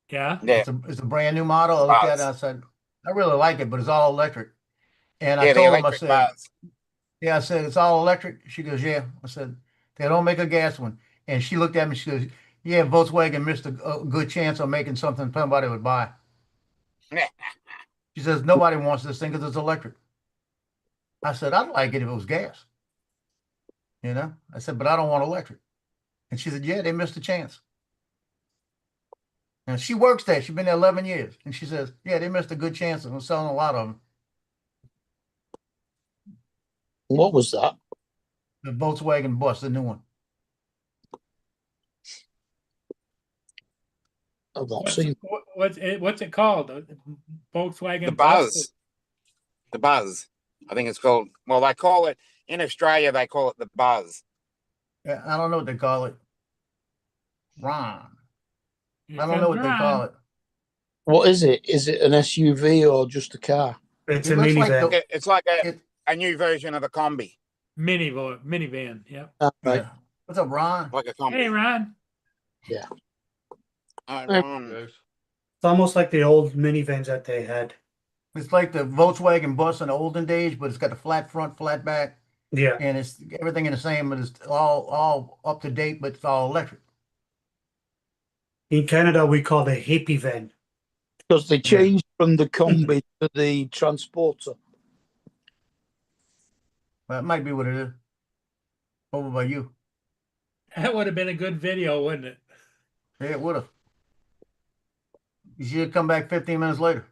Yeah. Yeah. It's a brand new model. I looked at it and I said, I really like it, but it's all electric. And I Yeah, the told him, I electric said, bars. yeah, I said, it's all electric. She goes, yeah. I said, they don't make a gas one. And she looked at me, she goes, yeah, Volkswagen missed a good chance of making something somebody would buy. She says, nobody wants this thing because it's electric. I said, I'd like it if it was gas. You know, I said, but I don't want electric. And she said, yeah, they missed a chance. And she works there. She's been there 11 years. And she says, yeah, they missed a good chance of selling a lot of them. What was that? The Volkswagen bus, the new one. I've not What's, seen. what's it called? Volkswagen The Bus? Buzz. The Buzz. I think it's called. Well, they call it in Australia. They call it the Buzz. Yeah, I don't know what they call it. Ron. Here I don't know comes what they Ron. call it. What is it? Is it an SUV or just a car? It's It a looks like minivan. the- It's like It, a new version of the combi, Minivan, yep. Right. yeah. What's up, Ron? like a combi. Hey, Ron. Ron. It's almost like the old minivans that they had. It's like the Volkswagen bus in the olden days, but it's got the flat front, flat back, Yeah. and it's everything in the same, but it's all up to date, but it's all electric. In Canada, we call it a hippie van. Because they changed from the combi to the transporter. That might be what it is. Over by you. That would have been a good video, wouldn't it? Yeah, it would have. You should have come back 15 minutes later.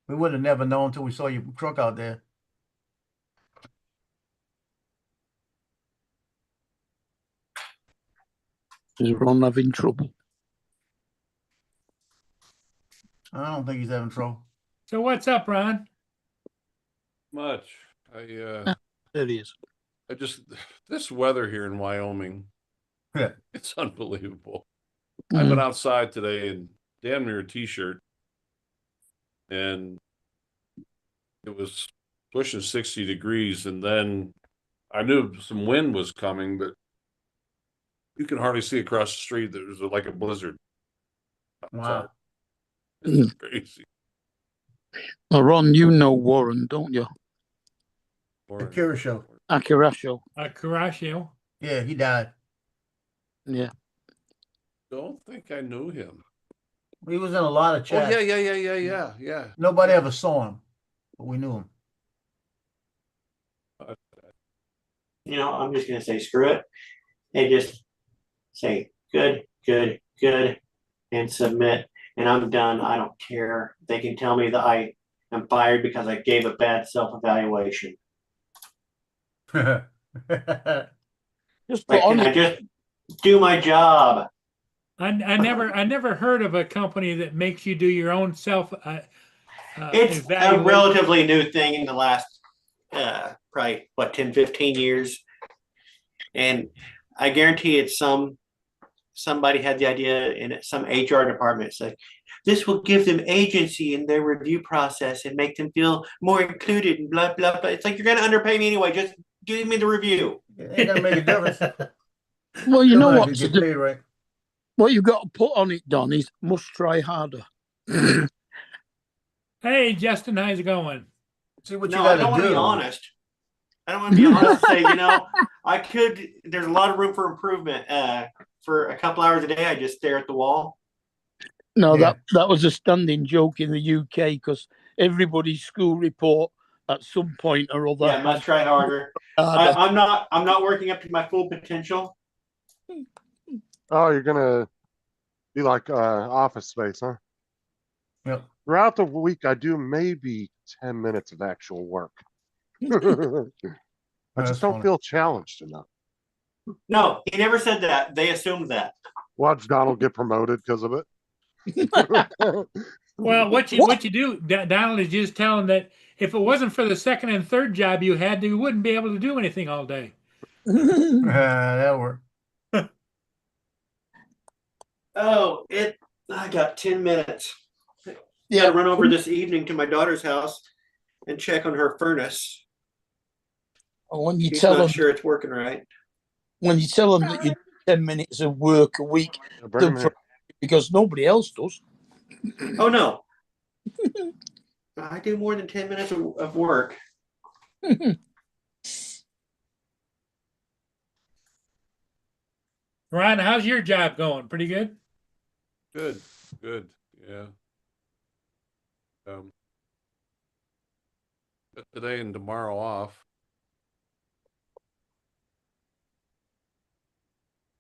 We would have never known until we saw your truck out there. Is Ron having trouble? I don't think he's having trouble. So what's up, Ron? Much. There he is. I just this weather here in Wyoming, Yeah. it's unbelievable. I've been outside today in damn near a t-shirt, and it was pushing 60 degrees, and then I knew some wind was coming, but you can hardly see across the street. There's like a blizzard. Wow. It's crazy. Now, Ron, you know Warren, don't you? The Cura Show. Akirasho. Caraccio. Yeah, he died. Yeah. Don't think I knew him. He was in a lot of Oh chats. yeah. Nobody ever saw him, but we knew him. You know, I'm just gonna say screw it and just say good, and submit, and I'm done. I don't care. They can tell me that I am fired because I gave a bad self-evaluation. Just Like, put on can I it. just do my job? I never heard of a company that makes you do your own self It's a evaluation. relatively new thing in the last probably 10, 15 years. And I guarantee it's somebody had the idea in some HR department. It's like, this will give them agency in their review process and make them feel more included and blah, blah, blah. It's like, you're going to underpay me anyway. Just give me the review. It ain't gonna make a difference. Well, you know Don't what have to to do. get paid right. What you got to put on it, Don, is must try harder. Hey, Justin, how's it going? See what you No, I don't gotta want to do. be honest. I don't want to be honest and say, I could, there's a lot of room for improvement. For a couple hours a day, I just stare at the wall. No, Yeah. that was a standing joke in the UK because everybody's school report at some point or other. Yeah, I must try harder. harder. I'm not working up to my full potential. Oh, you're gonna be like Office Space, huh? Yep. Throughout the week, I do maybe 10 minutes of actual work. I That's just don't funny. feel challenged enough. No, he never said that. They assumed that. Watch Donald get promoted because of it. Well, what you do, Donald, is just tell him that if it wasn't for the second and third job you had, you wouldn't be able to do anything all day. That'll work. Oh, I got 10 minutes. Yeah. Gotta run over this evening to my daughter's house and check on her furnace. When you She's tell not them, sure it's working right. when you tell them that you do 10 minutes of work a week, Bring him here. because nobody else does. Oh no. I do more than 10 minutes of work. Ron, how's your job going? Pretty good? Good. Yeah. Got today and tomorrow off.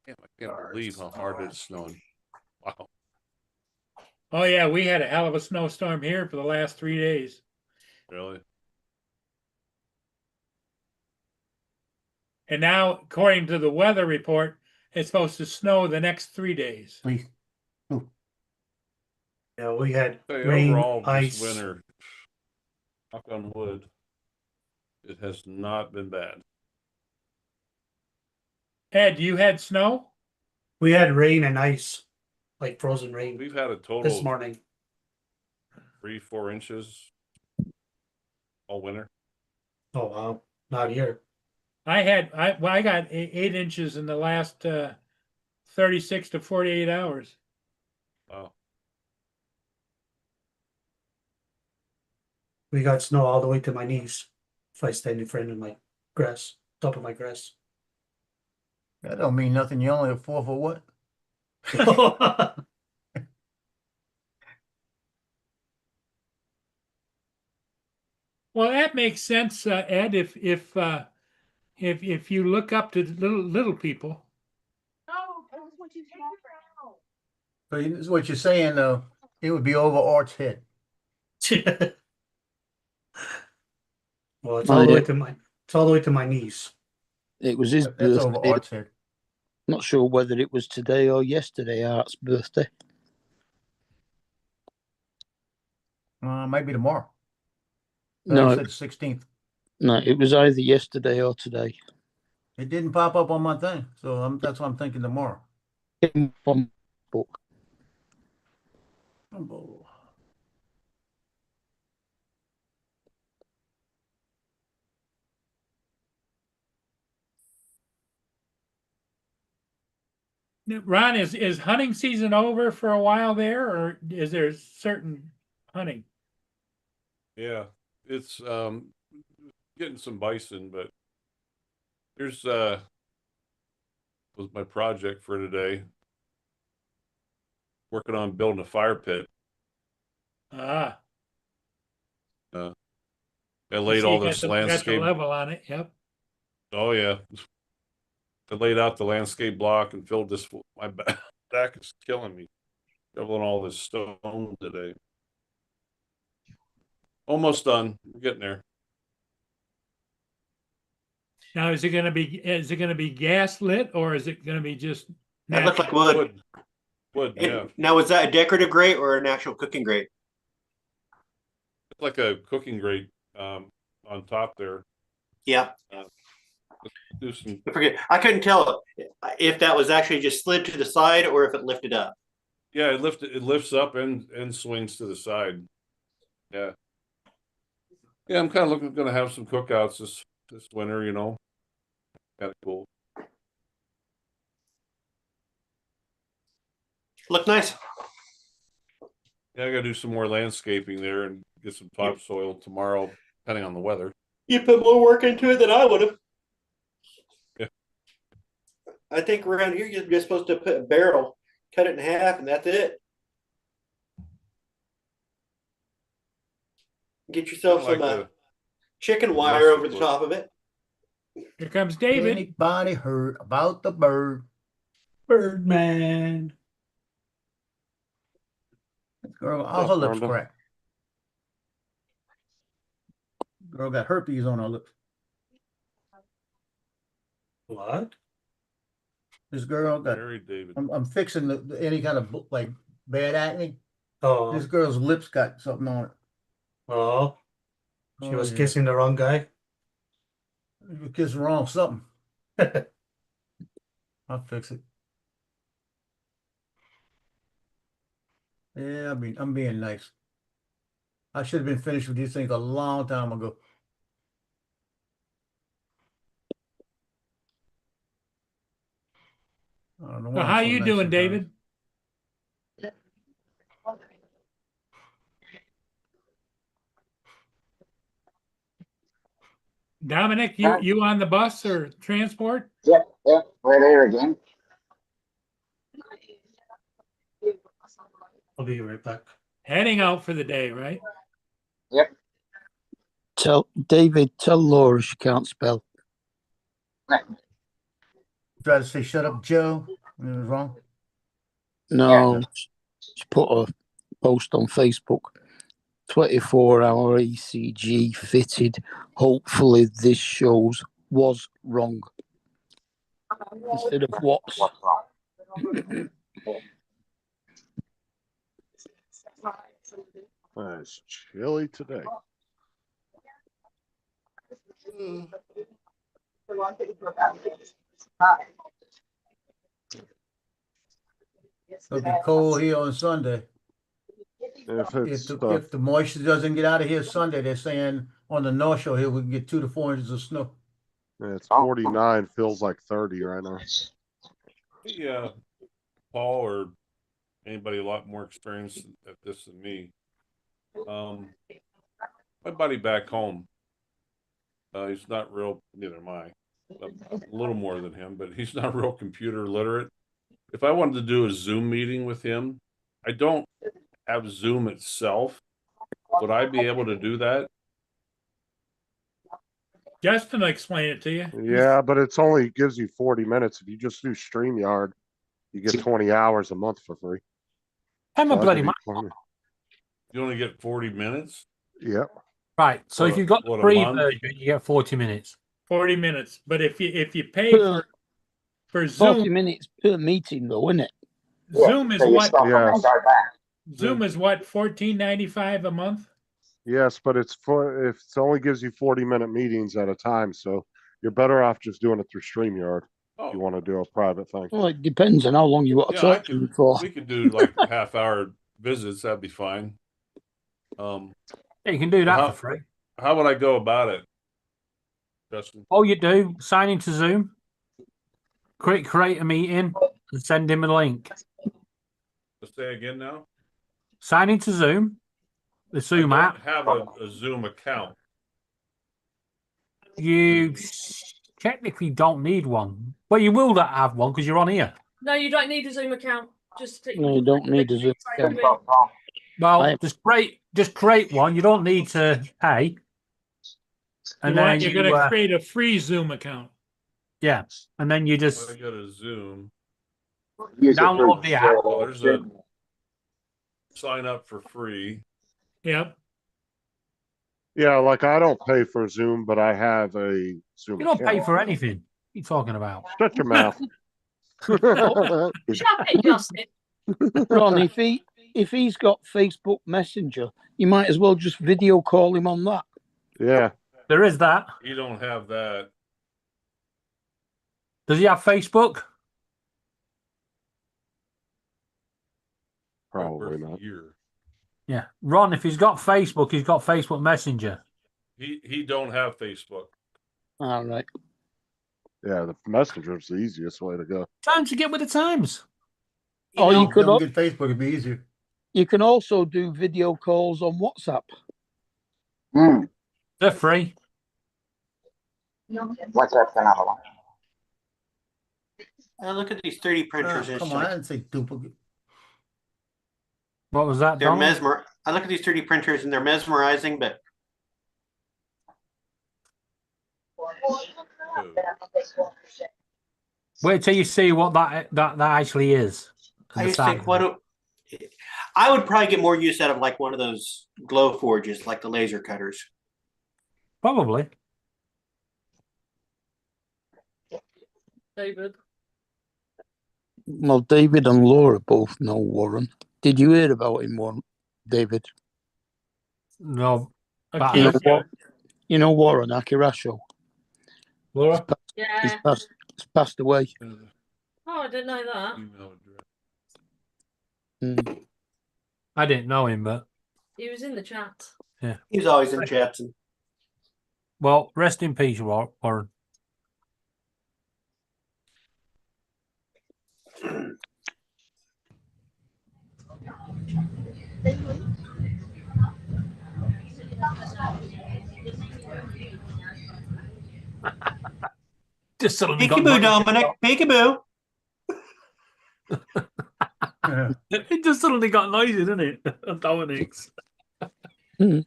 Damn, I can't believe how hard it's snowing. Wow. Oh yeah, we had a hell of a snowstorm here for the last 3 days. Really? And now, according to the weather report, it's supposed to snow the next 3 days. Please. Yeah, we had Hey, rain, overall, this ice. winter, knock on wood, it has not been bad. Ed, you had snow? We had rain and ice, like frozen rain We've had a this total of morning. 3-4 inches all winter. Oh wow, not here. I got 8 inches in the last 36 to 48 hours. Wow. We got snow all the way to my knees. If I stand in front of my grass, top of my grass. That don't mean nothing. You only have 4 for what? Well, that makes sense, Ed. If you look up to little people, So this is what you're saying, though. It would be over Art's head. Well, it's all the way to my knees. It was his That's over birthday. Art's head. Not sure whether it was today or yesterday, Art's birthday. Might be tomorrow. No, I said 16th. no, it was either yesterday or today. It didn't pop up on my thing, so that's what I'm thinking tomorrow. On book. Ron, is hunting season over for a while there, or is there certain hunting? Yeah, it's getting some bison, but here's was my project for today. Working on building a fire pit. Ah, I laid so all you got this the landscape. level on it. Yep. Oh yeah. I laid out the landscape block and filled this. My back is killing me. Shoveling all this stone today. Almost done. We're getting there. Now, is it going to be gas lit, or is it going to be just That looked like natural? wood. Wood, yeah. Now, was that a decorative grate or an actual cooking grate? It's like a cooking grate on top there. Yeah. Do some. I forget. I couldn't tell if that was actually just slid to the side or if it lifted up. Yeah, it lifts up and swings to the side. Yeah. Yeah, I'm kind of gonna have some cookouts this winter, you know. Kind of cool. Look nice. Yeah, I gotta do some more landscaping there and get some topsoil tomorrow, depending on the weather. You put more work into it than I would have. Yeah. I think around here you're just supposed to put a barrel, cut it in half, and that's it. Get yourself Like some chicken wire over the top of it. Here comes David. Anybody heard about the bird? Birdman. Girl, all her lips cracked. Girl got herpes on her lips. What? This girl got. Mary David. I'm fixing any kind of like bad acne. Oh, This girl's lips got something on it. oh, she Oh, was yeah. kissing the wrong guy. You kissing wrong something. I'll fix it. Yeah, I'm being nice. I should have been finished with these things a long time ago. I don't know So why I'm how so you nice doing, sometimes. David? Dominic, you on the bus or transport? Yep, right here again. I'll be right back. Heading out for the day, right? Tell Laura she can't spell. Try to say shut up, Joe. It was wrong. No, she put a post on Facebook. 24-hour ECG fitted. Hopefully this shows was wrong. instead of watts. It's chilly today. It'll be cold here on Sunday. If If it's if the moisture doesn't get out of here Sunday, they're saying on the North Shore here we can get 2 to 4 inches of snow. it's 49, feels like 30 right now. Yeah, Paul or anybody a lot more experienced at this than me. My buddy back home, he's not real, neither am I. I'm a little more than him, but he's not real computer literate. If I wanted to do a Zoom meeting with him, I don't have Zoom itself. Would I be able to do that? Justin will explain it to you. Yeah, but it's only gives you 40 minutes. If you just do StreamYard, you get 20 hours a month for free. I'm So a that bloody could be man. plenty. You only get 40 minutes? Yep. Right. So if What, you've got the what, a free month? version, you get 40 minutes. 40 minutes. But if you pay Per, for 40 Zoom, minutes per meeting, though, isn't it? Zoom is what? Yes. Zoom is what? $14.95 a month. Yes, but it's only gives you 40-minute meetings at a time, so you're better off just doing it through StreamYard if you Oh, want to do a private thing. Well, it depends on how long you want to yeah, I talk to them could. for. We could do like half-hour visits. That'd be fine. Yeah, you can do that How- for free. How would I go about it, Justin? All you do, sign into Zoom, create a meeting, and send him a link. Let's say again now. Sign into Zoom, the Zoom I app. don't have a Zoom account. You technically don't need one, but you will have one because you're on here. No, you don't need a Zoom account. Just No, you don't need a Zoom account. Well, just create one. You don't need to pay. And then You're you, going to create a free Zoom account. yeah, and then you just I go to Zoom. download the app. Oh, there's a sign up for free. Yep. Yeah, like I don't pay for Zoom, but I have a Zoom. You don't pay account. for anything. What are you talking about? Shut your mouth. Shut it, Justin. Ron, if he's got Facebook Messenger, you might as well just video call him on that. Yeah. There is that. You don't have that. Does he have Facebook? Probably not. Year. Yeah, Ron. If he's got Facebook, he's got Facebook Messenger. He don't have Facebook. All right. Yeah, the Messenger is the easiest way to go. Time to get with the times. Or you could. Don't get Facebook, it'd be easier. You can also do video calls on WhatsApp. They're free. WhatsApp's another one. Look at these 3D printers. It's Come on, I like- didn't say duplicate. What was that? they're Donald? I look at these 3D printers and they're mesmerizing, but Wait till you see what that actually is. I just think I would probably get more use out of like one of those glow forges, like the laser cutters. Probably. David. Well, David and Laura both know Warren. Did you hear about him, Warren? David? No. Okay. You know Warren Akirasho? Laura? Yeah. He's passed away. Oh, I didn't know that. Email address. Mm. I didn't know him, but He was in the chat. yeah. He was always in chats. And Well, rest in peace, Warren. Just suddenly got peekaboo, noisy. Dominic, peekaboo. It just suddenly got noisy, didn't it? Dominic's. Not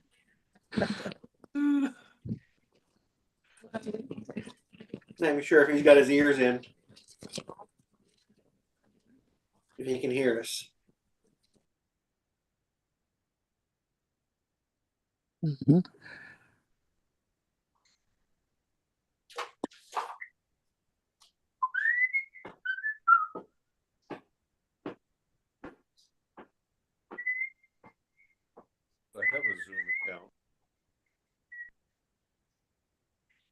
even sure if he's got his ears in. If he can hear us. Mhm.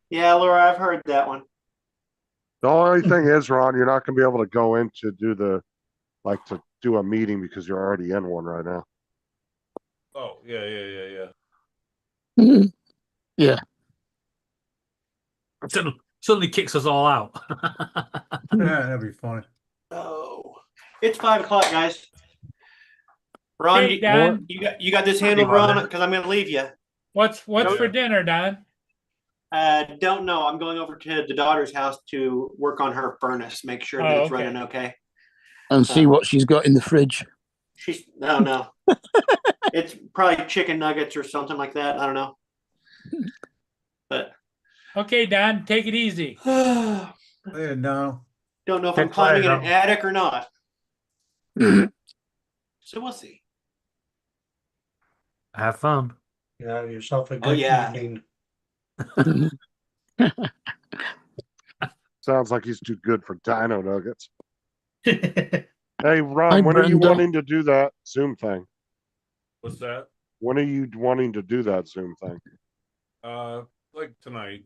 Yeah, Laura, I've heard that one. The only thing is, Ron, you're not gonna be able to go in to do to do a meeting because you're already in one right now. Oh, yeah. Yeah. Suddenly kicks us all out. Yeah, that'd be funny. Oh, it's 5 o'clock, guys. Ron, Hey, Don, you got this handled, Ron? Because I'm gonna leave you. what's Yeah. for dinner, Don? Don't know. I'm going over to the daughter's house to work on her furnace, make sure that Oh, it's okay. running okay. And see what she's got in the fridge. No. It's probably chicken nuggets or something like that. I don't know. But Okay, Don, take it easy. don't Later, Donald. know if Take I'm climbing in care, an attic or not. So we'll see. Have fun. Yeah, yourself a Oh, good yeah. evening. Sounds like he's too good for dino nuggets. Yeah, Hey, Ron, Hi, when are you Brenda. wanting to do that Zoom thing? What's that? When are you wanting to do that Zoom thing? Like tonight.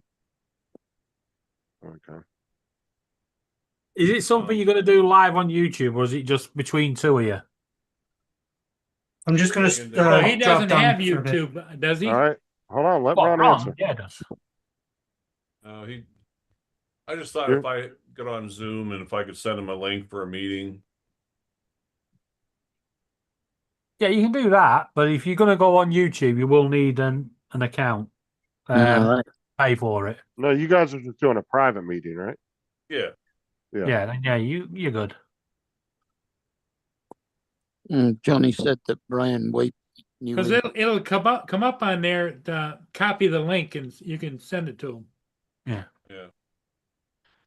Okay. Is it something you're going to do live on YouTube, or is it just between two of you? I'm just going to. Well, he doesn't have YouTube, does he? All right. Hold on. Let Well, Ron Ron, answer. yeah, it does. I just thought Here. if I got on Zoom and if I could send him a link for a meeting. Yeah, you can do that, but if you're going to go on YouTube, you will need an account. Right. Pay for it. No, you guys are just doing a private meeting, right? Yeah. Yeah. Yeah, then, yeah, you're good. Johnny said that Brian Waite knew Because him. it'll come up on there. Copy the link and you can send it to him. Yeah.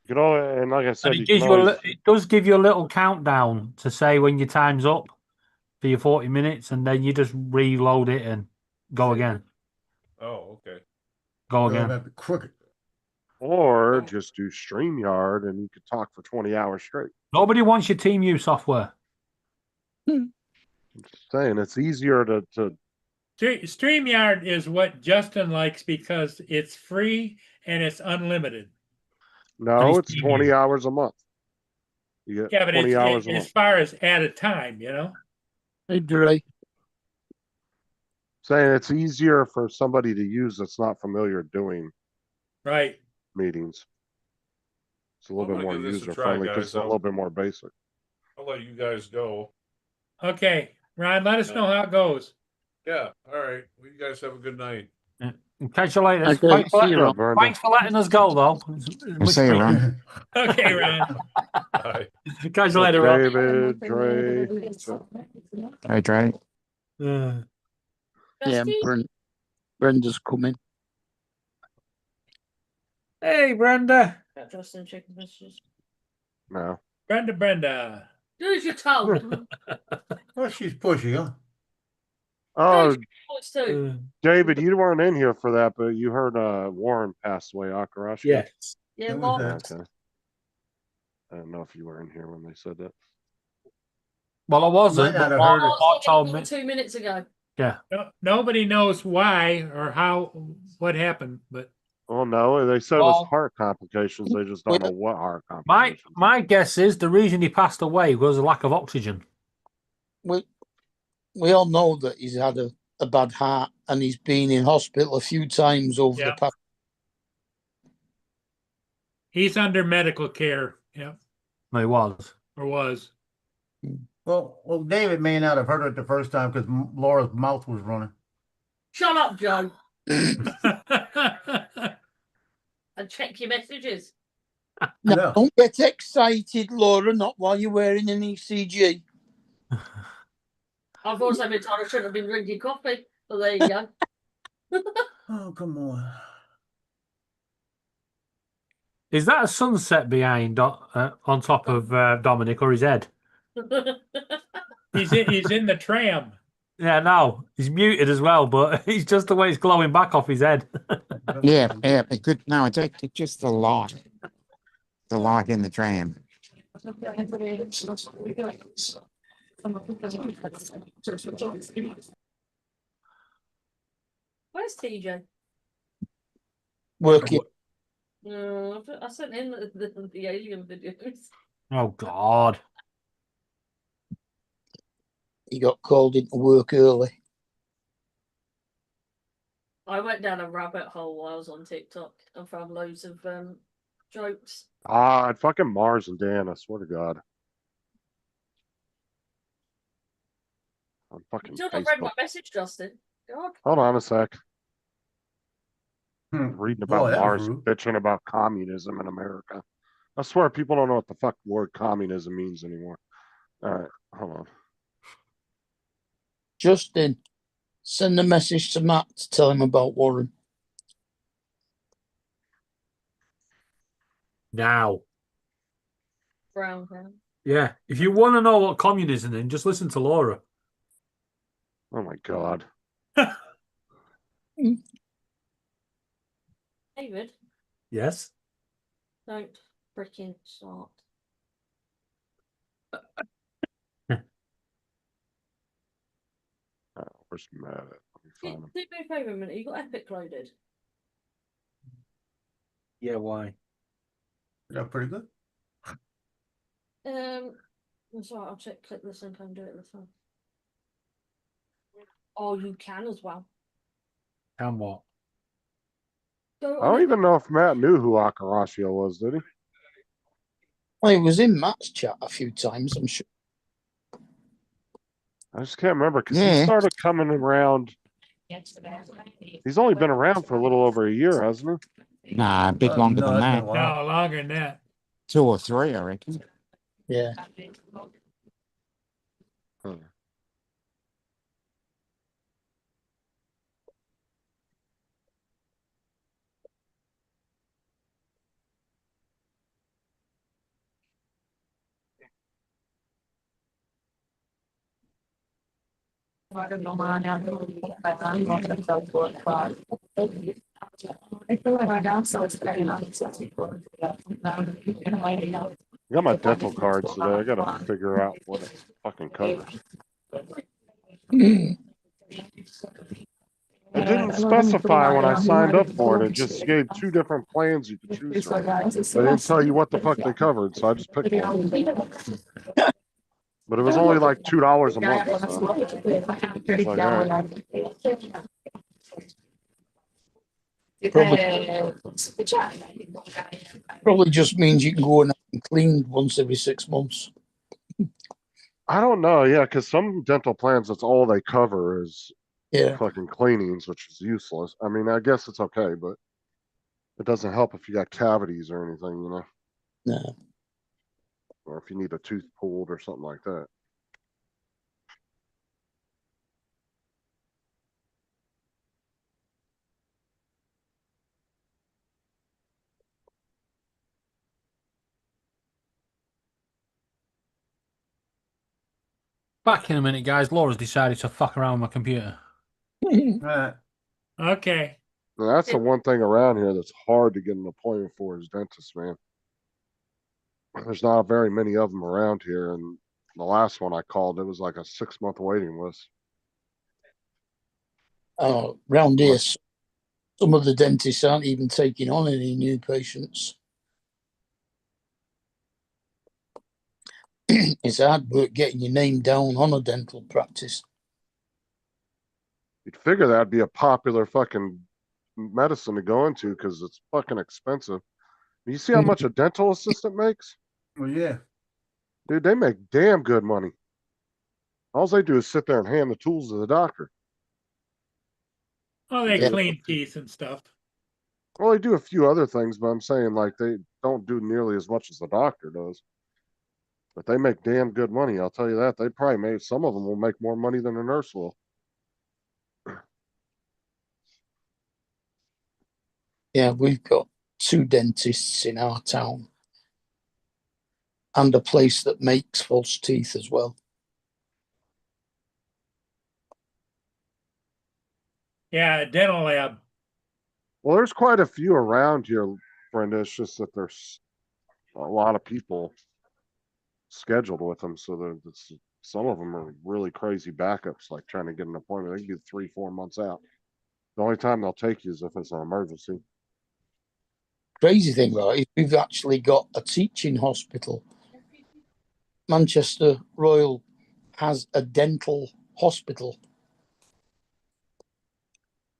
You know, and like I said, And you it gives can you always, it does give you a little countdown to say when your time's up for your 40 minutes, and then you just reload it and go again. Oh, okay. Go Really again. might be crooked. or just do StreamYard and you could talk for 20 hours straight. Nobody wants your Team U software. I'm just saying it's easier to StreamYard is what Justin likes because it's free and it's unlimited. no, it's Team 20 U. hours a month. You get Yeah, but 20 hours a as month. far as at a time, you know. Hey, Dre. Saying it's easier for somebody to use that's not familiar doing Right. meetings. It's a little I'm bit gonna more give this a user try, friendly because guys. it's a little bit more basic. I'll let you guys go. Okay, Ron, let us know how it goes. Yeah. All right. Well, you guys have a good night. Catch you later. Okay, Thanks, for see you, letting, Ron. thanks for letting us go, though. See you, Ron. Okay, Ron. Bye. Catch you later, Ron. David, Dre. Hey, Dre. Yeah, Dusty? Brenda's coming. Hey, Brenda. Justin chicken messages. No. Brenda. Do as you're told. Well, she's pushy, huh? Oh, Voice too. David, you weren't in here for that, but you heard Warren passed away, Akarashi. Yes. Yeah, That was Mark. that. Okay. I don't know if you were in here when they said that. Well, I wasn't. Might not But have heard Mark, it. Mark told me. 2 minutes ago. Yeah. Nobody knows why or what happened, but Oh no, they said it was Well, heart complications. They just don't know what heart My complications. my guess is the reason he passed away was a lack of oxygen. We all know that he's had a bad heart and he's been in hospital a few times over the Yeah. past. he's under medical care. Yeah, No, he was. or was. Well, David may not have heard it the first time because Laura's mouth was running. Shut up, Joe. And check your messages. No, Yeah. don't get excited, Laura, not while you're wearing an ECG. I've also been told I shouldn't have been drinking coffee. But there you go. Oh, come on. Is that a sunset behind on top of Dominic or his head? He's in the tram. Yeah, no, he's muted as well, but it's just the way it's glowing back off his head. Yeah, but good. No, it's actually just the light. The light in the tram. Where's TJ? Working. I sent him the alien videos. Oh God. He got called into work early. I went down a rabbit hole while I was on TikTok and found loads of jokes. Ah, fucking Mars and Dan, I swear to God. On You fucking still not read my Facebook. message, Justin. God. Hold on a sec. Hmm. Reading Boy, about that was Mars, rude. bitching about communism in America. I swear people don't know what the fuck the word communism means anymore. All right, hold on. Justin, send a message to Matt to tell him about Warren. Now. Brown crown. Yeah. If you want to know what communism is, just listen to Laura. Oh my God. David, Yes. don't freaking start. Oh, where's Matt at? Let me Do find him. me a favour a minute. You got Epic loaded. Yeah, why? Yeah, pretty good. That's right. I'll click this and do it this time. Oh, you can as well. Can what? Go I on don't it. even know if Matt knew who Akarashio was, did he? Well, he was in Matt's chat a few times, I'm sure. I just can't remember because he Yeah. started coming around. He's only been around for a little over a year, hasn't he? Nah, a bit longer No, than it's been a that. while. No, longer than that. 2 or 3, I reckon. Yeah. Huh. I got my dental cards today. I gotta figure out what it fucking covers. It didn't specify when I signed up for it. It just gave 2 different plans you could choose from. They didn't tell you what the fuck they covered, so I just picked one. But it was only like $2 a month, so it's like, all right. Probably just means you can go and have them cleaned once every 6 months. I don't know, yeah, because some dental plans, that's all they cover is Yeah. fucking cleanings, which is useless. I mean, I guess it's okay, but it doesn't help if you got cavities or anything, you know, No. or if you need a tooth pulled or something like that. Back in a minute, guys. Laura's decided to fuck around with my computer. All right. Okay. And that's the one thing around here that's hard to get an appointment for is dentists, man. There's not very many of them around here, and the last one I called, it was like a 6-month waiting list. Round here, some of the dentists aren't even taking on any new patients. It's hard work getting your name down on a dental practice. You'd figure that'd be a popular fucking medicine to go into because it's fucking expensive. You see how much a dental assistant makes? Well, yeah. Dude, they make damn good money. All they do is sit there and hand the tools to the doctor. Oh, they Yeah. clean teeth and stuff. Well, they do a few other things, but I'm saying like they don't do nearly as much as the doctor does. But they make damn good money. I'll tell you that. They probably make, some of them will make more money than a nurse will. Yeah, we've got 2 dentists in our town and a place that makes false teeth as well. Yeah, a dental lab. Well, there's quite a few around here, Brenda. It's just that there's a lot of people scheduled with them, so there's some of them are really crazy backups, like trying to get an appointment. They can get 3, 4 months out. The only time they'll take you is if it's an emergency. crazy thing, right, is we've actually got a teaching hospital. Manchester Royal has a dental hospital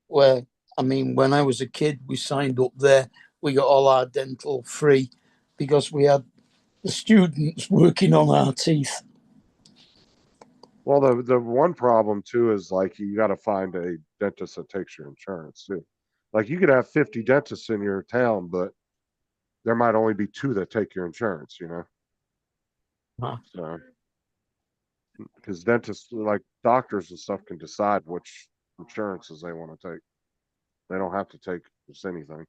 where, I mean, when I was a kid, we signed up there. We got all our dental free because we had the students working on our teeth. Well, the one problem too is like you got to find a dentist that takes your insurance too. Like you could have 50 dentists in your town, but there might only be 2 that take your insurance, you know? Huh. So, because dentists, like doctors and stuff, can decide which insurances they want to take. They don't have to take just anything.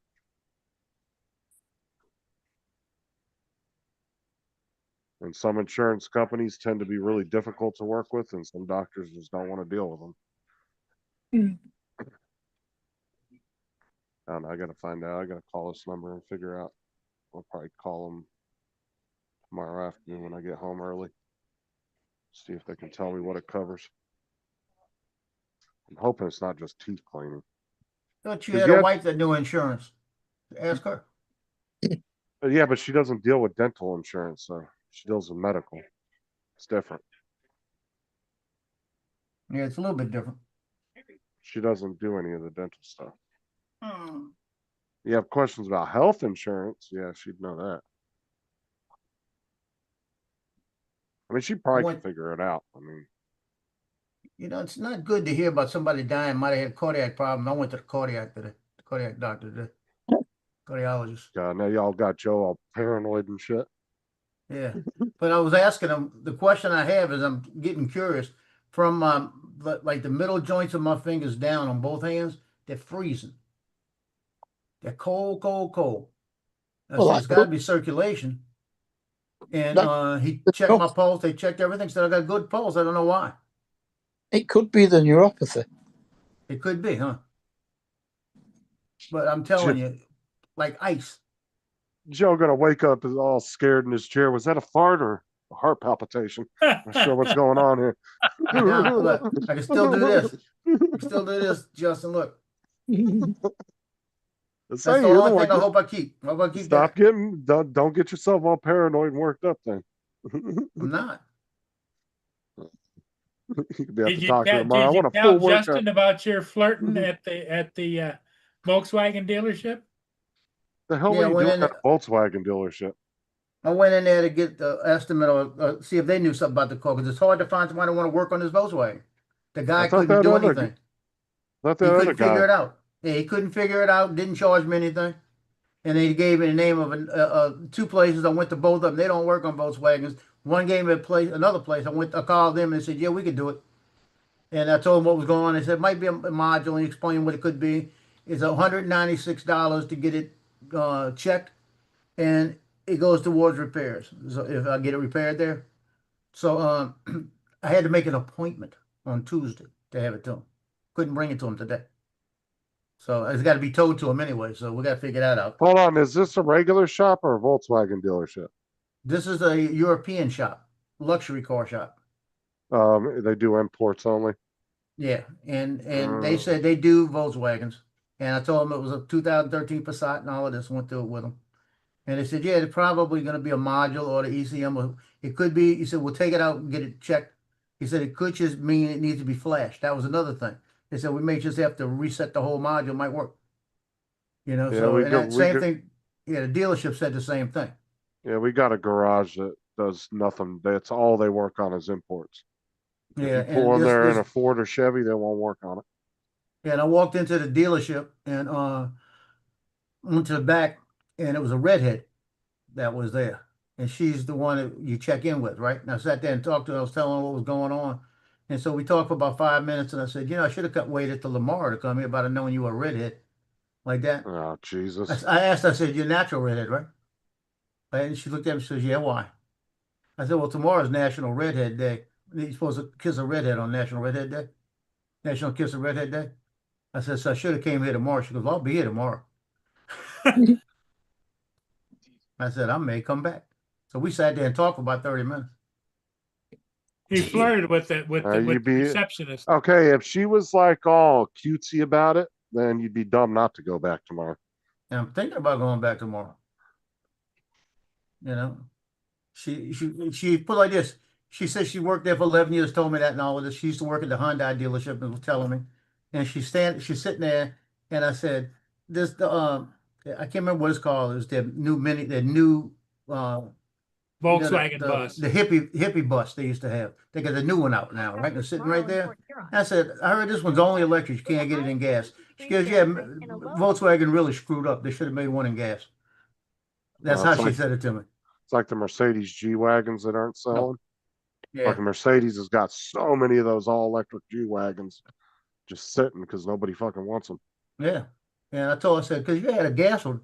And some insurance companies tend to be really difficult to work with, and some doctors just don't want to deal with them. I don't know. I got to find out. I got to call this number and figure out. I'll probably call them tomorrow afternoon when I get home early. See if they can tell me what it covers. I'm hoping it's not just teeth cleaning. Thought you 'Cause had you a had- wife that knew insurance. Ask her. Yeah, but she doesn't deal with dental insurance, so she deals with medical. It's different. Yeah, it's a little bit different. She doesn't do any of the dental stuff. You have questions about health insurance? Yeah, she'd know that. I mean, she probably went- could figure it out. I mean, You know, it's not good to hear about somebody dying, might have had a cardiac problem. I went to the cardiac doctor today, cardiologist. God, now y'all got Joe all paranoid and shit. Yeah, but I was asking him, the question I have is I'm getting curious from like the middle joints of my fingers down on both hands, they're freezing. They're cold, cold, cold. I Well, said, I it's got to could- be circulation. And That- he checked my pulse. They checked everything. Said I got good pulse. I don't know why. It could be the neuropathy. It could be, huh? But I'm telling you, like ice. Joe gonna wake up is all scared in his chair. Was that a fart or a heart palpitation? I'm not sure what's going on here. Now, look, I can still do this. I can still do this, Justin. Look, that's Say, the you're only the thing I one- hope I keep. I hope I keep Stop that. getting, don't get yourself all paranoid and worked up then. I'm not. You could be at Did the you, doctor tell, tomorrow. I did you want a tell full workout. Justin about your flirting at the Volkswagen dealership? The hell Yeah, were you went doing in at a Volkswagen dealership? I went in there to get the estimate or see if they knew something about the car because it's hard to find somebody who want to work on this Volkswagen. The guy I thought couldn't that do other anything. Thought He that other couldn't figure it guy. out. Yeah, he couldn't figure it out. Didn't charge me anything. And they gave me the name of 2 places. I went to both of them. They don't work on Volkswagens. One gave me another place. I called them and they said, yeah, we could do it. And I told them what was going on. They said it might be a module. And he explained what it could be. It's $196 to get it checked, and it goes towards repairs. So if I get it repaired there, so I had to make an appointment on Tuesday to have it to him. Couldn't bring it to him today. So it's got to be towed to him anyway. So we got to figure that out. Hold on, is this a regular shop or a Volkswagen dealership? This is a European shop, luxury car shop. They do imports only. Yeah, and they said they do Volkswagens, and I told them it was a 2013 Passat and all of this. Went through it with them, and they said, yeah, it's probably going to be a module or the ECM. Or it could be. He said, we'll take it out and get it checked. He said it could just mean it needs to be flashed. That was another thing. They said we may just have to reset the whole module. Might work. You know, Yeah, so we and go- that we same go- thing. Yeah, the dealership said the same thing. Yeah, we got a garage that does nothing. That's all they work on is imports. Yeah, If you pull and in there in this- a Ford or Chevy, they won't work on it. And I walked into the dealership and went to the back, and it was a redhead that was there. And she's the one that you check in with, right? And I sat there and talked to her. I was telling her what was going on. And so we talked for about 5 minutes, and I said, I should have waited till tomorrow to come here about knowing you were a redhead like that. Oh, Jesus. I asked, I said, you're a natural redhead, right? And she looked at me and says, yeah, why? I said, well, tomorrow's National Redhead Day. You're supposed to kiss a redhead on National Redhead Day? National Kiss a Redhead Day? I said, so I should have came here tomorrow. She goes, well, I'll be here tomorrow. I said, I may come back. So we sat there and talked for about 30 minutes. He flirted with the you'd be receptionist. okay. If she was like all cutesy about it, then you'd be dumb not to go back tomorrow. And I'm thinking about going back tomorrow. You know, she put like this. She said she worked there for 11 years, told me that and all of this. She used to work at the Hyundai dealership and was telling me. And she's sitting there and I said, I can't remember what it's called. It was their new Volkswagen bus. the hippie bus they used to have. They got the new one out now, right? They're sitting right there. I said, I heard this one's only electric. You can't get it in gas. She goes, yeah, Volkswagen really screwed up. They should have made one in gas. That's Well, how it's she like- said it to me. It's like the Mercedes G Wagons that aren't selling. Yeah. Like Mercedes has got so many of those all electric G Wagons just sitting because nobody fucking wants them. Yeah. And I told her, I said, because you had a gas one,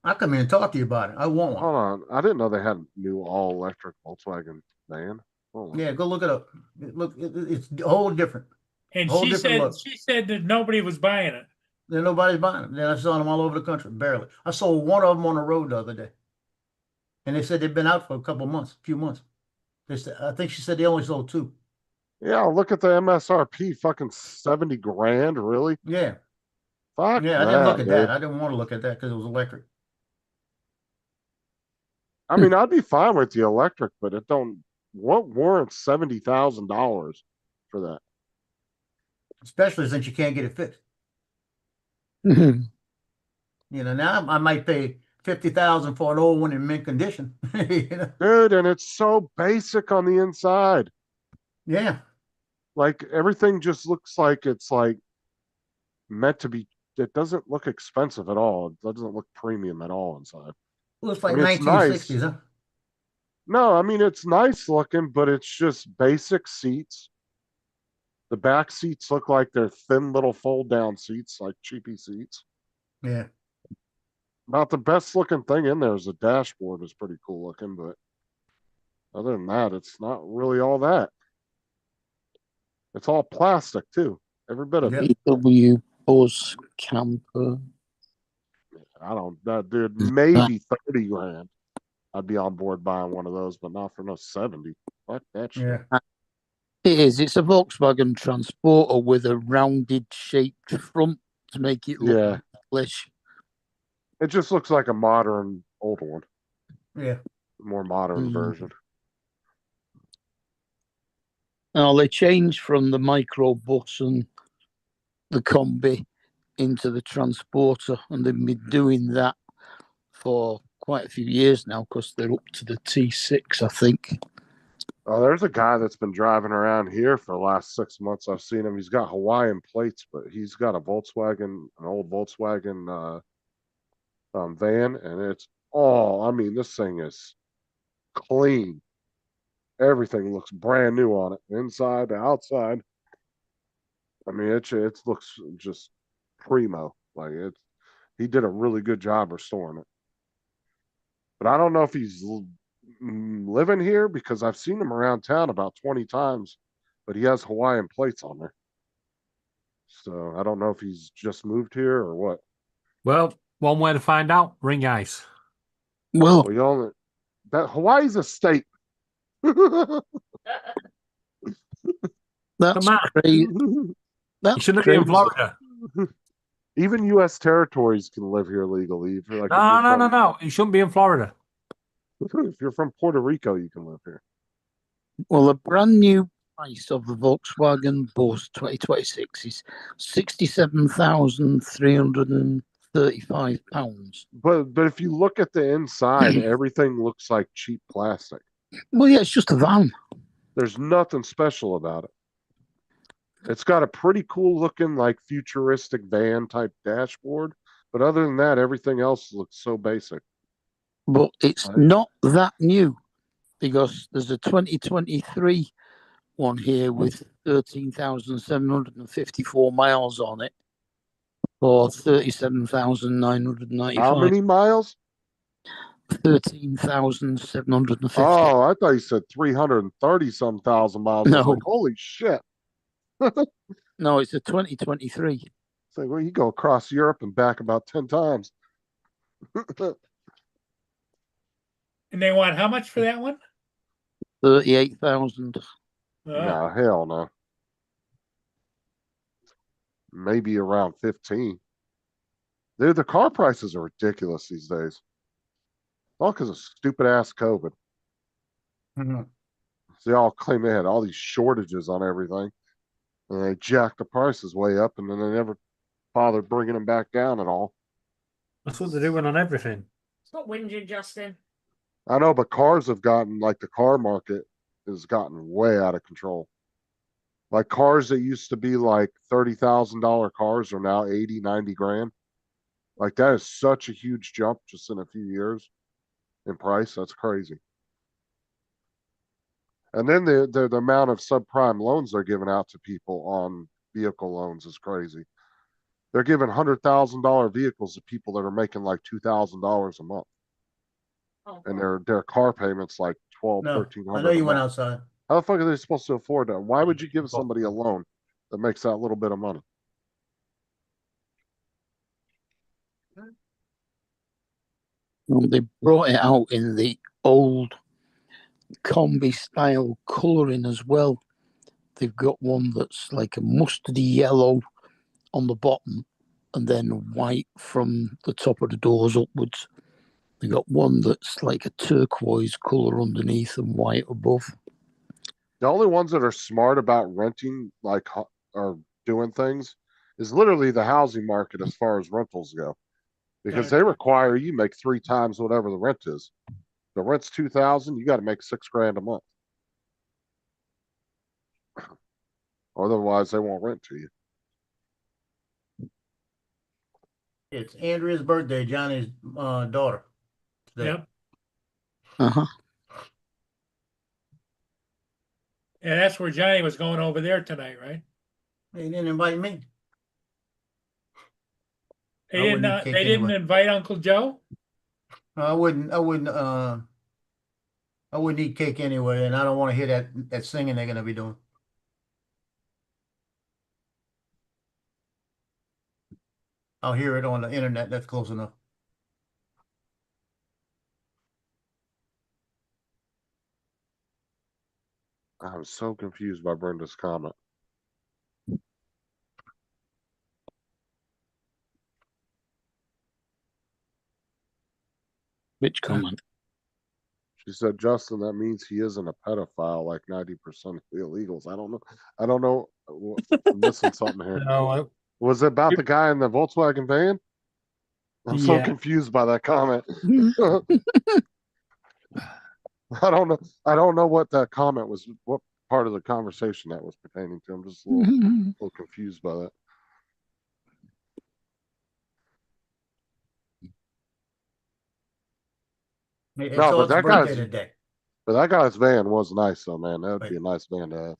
I'll come in and talk to you about it. I want one. Hold on. I didn't know they had a new all electric Volkswagen van. Hold on. Yeah, go look it up. It's a whole different. And Whole she different said look. that nobody was buying it. Then nobody's buying them. Then I saw them all over the country, barely. I saw one of them on the road the other day. And they said they've been out for a few months. I think she said they only sold 2. Yeah, look at the MSRP, fucking 70 grand, really? Yeah. Fuck Yeah, I didn't look at dude. that. I didn't want to look at that because it was electric. I mean, I'd be fine with the electric, but what warrants $70,000 for that? Especially since you can't get it fixed. Mhm. Now I might pay 50,000 for an old one in mint condition. Dude, and it's so basic on the inside. Yeah. Like everything just looks like it's like meant to be. It doesn't look expensive at all. It doesn't look premium at all inside. Looks like I mean, it's 1960s, huh? No, I mean it's nice looking, but it's just basic seats. The back seats look like they're thin little fold down seats, like cheapy seats. Yeah. About the best looking thing in there is the dashboard is pretty cool looking, but other than that, it's not really all that. It's all plastic too. Every bit of it. VW Buzz camper. I don't that dude, maybe 30 grand. I'd be on board buying one of those, but not for no 70. Fuck that shit. Yeah. It is. It's a Volkswagen Transporter with a rounded shaped front to make it look Yeah. stylish. It just looks like a modern old one. Yeah. More modern version. Now they changed from the microbus and the combi into the Transporter, and they've been doing that for quite a few years now because they're up to the T6, I think. Oh, there's a guy that's been driving around here for the last 6 months. I've seen him. He's got Hawaiian plates, but he's got a Volkswagen, an old Volkswagen van, and I mean, this thing is clean. Everything looks brand new on it, inside to outside. I mean, it looks just primo. Like he did a really good job restoring it. But I don't know if he's living here because I've seen him around town about 20 times, but he has Hawaiian plates on there. So I don't know if he's just moved here or what. Well, one way to find out: ring ice. Well, that Hawaii's a state. That's crazy. That's You shouldn't be in Florida. Even U.S. territories can live here legally. If you're like, No. You shouldn't be in Florida. If you're from Puerto Rico, you can live here. Well, the brand new price of the Volkswagen Buzz 2026 is £67,335. But if you look at the inside, everything looks like cheap plastic. Well, yeah, it's just a van. There's nothing special about it. It's got a pretty cool looking, like futuristic van type dashboard, but other than that, everything else looks so basic. But it's not that new because there's a 2023 one here with 13,754 miles on it for 37,995. How many miles? 13,750. Oh, I thought you said 330 some thousand miles. I was No. like, holy shit. No, it's a 2023. It's like, well, you go across Europe and back about 10 times. And they want how much for that one? 38,000. No, hell no. Maybe around 15. Dude, the car prices are ridiculous these days. All because of stupid ass COVID. Mhm. They all claim they had all these shortages on everything, and they jacked the prices way up, and then they never bothered bringing them back down at all. That's what they're doing on everything. Stop whinging, Justin. I know, but cars have gotten like the car market has gotten way out of control. Like cars that used to be like $30,000 cars are now 80, 90 grand. Like that is such a huge jump just in a few years in price. That's crazy. And then the amount of subprime loans they're giving out to people on vehicle loans is crazy. They're giving $100,000 vehicles to people that are making like $2,000 a month, Oh, and God. their car payments like 12, No, 1300. I know you a went month. outside. How the fuck are they supposed to afford that? Why would you give somebody a loan that makes that little bit of money? Well, they brought it out in the old combi style colouring as well. They've got one that's like a mustardy yellow on the bottom and then white from the top of the doors upwards. They got one that's like a turquoise colour underneath and white above. The only ones that are smart about renting, like, or doing things, is literally the housing market as far as rentals go, because they require you make 3 times whatever the rent is. The rent's 2,000, you got to make 6 grand a month. Otherwise, they won't rent to you. It's Andrea's birthday, Johnny's daughter. Today. Yep. Uh-huh. And that's where Johnny was going over there tonight, right? He didn't invite me. They I didn't. wouldn't eat cake They didn't anyway. invite Uncle Joe. I wouldn't eat cake anyway, and I don't want to hear that singing they're gonna be doing. I'll hear it on the internet. That's close enough. I was so confused by Brenda's comment. Which comment? She said, Justin, that means he isn't a pedophile like 90% of the illegals. I don't know. I don't know. I'm missing something here. No, Was it about the guy in the Volkswagen van? I'm so Yeah. confused by that comment. I don't know. I don't know what that comment was, what part of the conversation that was pertaining to. I'm just a little confused by that. It's No, but Odd's that birthday guy's today. but that guy's van was nice though, man. That would be a nice van to have.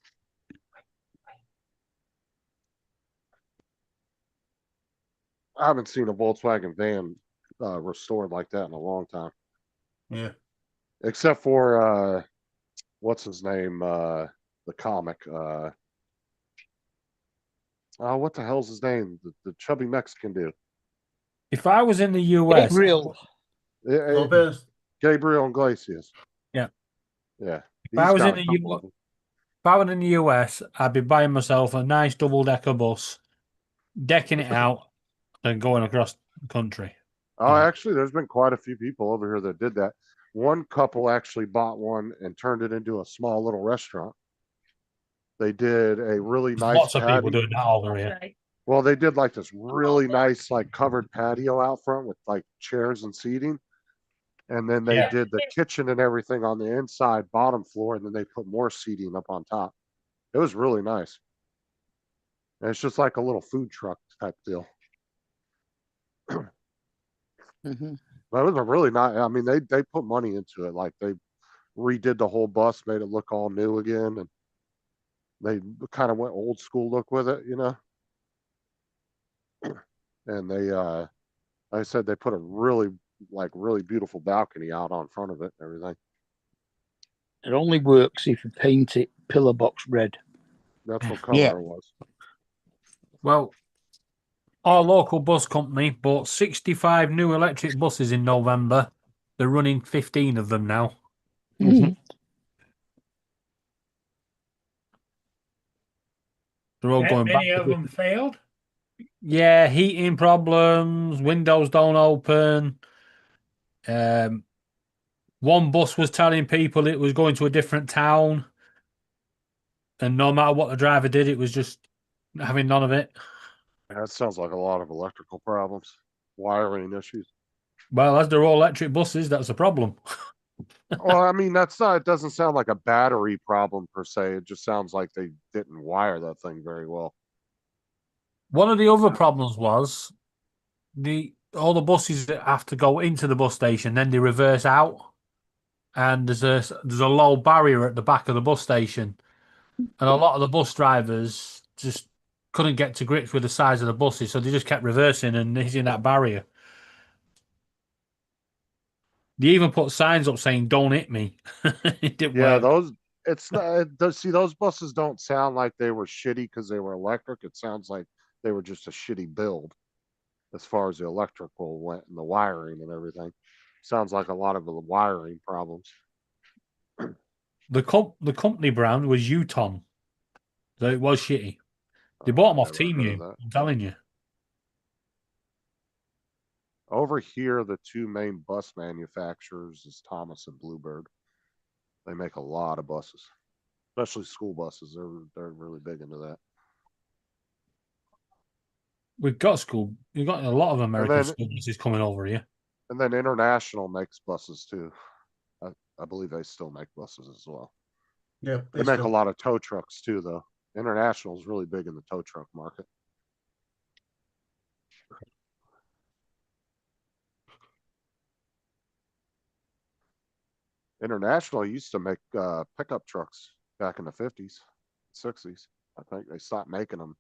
I haven't seen a Volkswagen van restored like that in a long time. Yeah. Except for what's his name? The comic. Oh, what the hell's his name? The chubby Mexican dude. If I was in the US, Gabriel. Lopez. Gabriel Iglesias. Yeah. Yeah. If I He's was got in a the couple of them. if I was in the US, I'd be buying myself a nice double-decker bus, decking it out, and going across the country. Oh, actually, there's been quite a few people over here that did that. One couple actually bought one and turned it into a small little restaurant. They did a really There's nice lots of people patio. doing that over here. Well, they did like this really nice, like covered patio out front with like chairs and seating. And then they did the kitchen and everything on the inside, bottom floor, and then they put more seating up on top. It was really nice. And it's just like a little food truck type deal. Mm-hmm. But it was a really nice. I mean, they put money into it. Like they redid the whole bus, made it look all new again, and they kind of went old school look with it, you know. And they, like I said, they put a really beautiful balcony out on front of it and everything. It only works if you paint it pillar box red. That's what color it was. Well, our local bus company bought 65 new electric buses in November. They're running 15 of them now. Mm-hmm. They're all That going back. many of them failed. Yeah, heating problems, windows don't open. Um, one bus was telling people it was going to a different town, and no matter what the driver did, it was just having none of it. That sounds like a lot of electrical problems, wiring issues. Well, as they're all electric buses, that's a problem. Well, I mean, that's not, it doesn't sound like a battery problem per se. It just sounds like they didn't wire that thing very well. One of the other problems was the all the buses that have to go into the bus station, then they reverse out, and there's a low barrier at the back of the bus station, and a lot of the bus drivers just couldn't get to grips with the size of the buses, so they just kept reversing and hitting that barrier. They even put signs up saying "Don't hit me." It didn't Yeah, work. it's not, see, those buses don't sound like they were shitty because they were electric. It sounds like they were just a shitty build as far as the electrical went and the wiring and everything. Sounds like a lot of the wiring problems. The company brand was Uton, so it was shitty. They bought them I off never heard of Team that. I'm telling you. Over here, the two main bus manufacturers is Thomas and Bluebird. They make a lot of buses, especially school buses. They're really big into that. We've got a lot of American then- school buses coming over here. And then International makes buses too. I believe they still make buses as well. Yeah, They make a lot of tow trucks too, though. International is really big in the tow truck market. International used to make pickup trucks back in the 50s, 60s. I think they stopped making them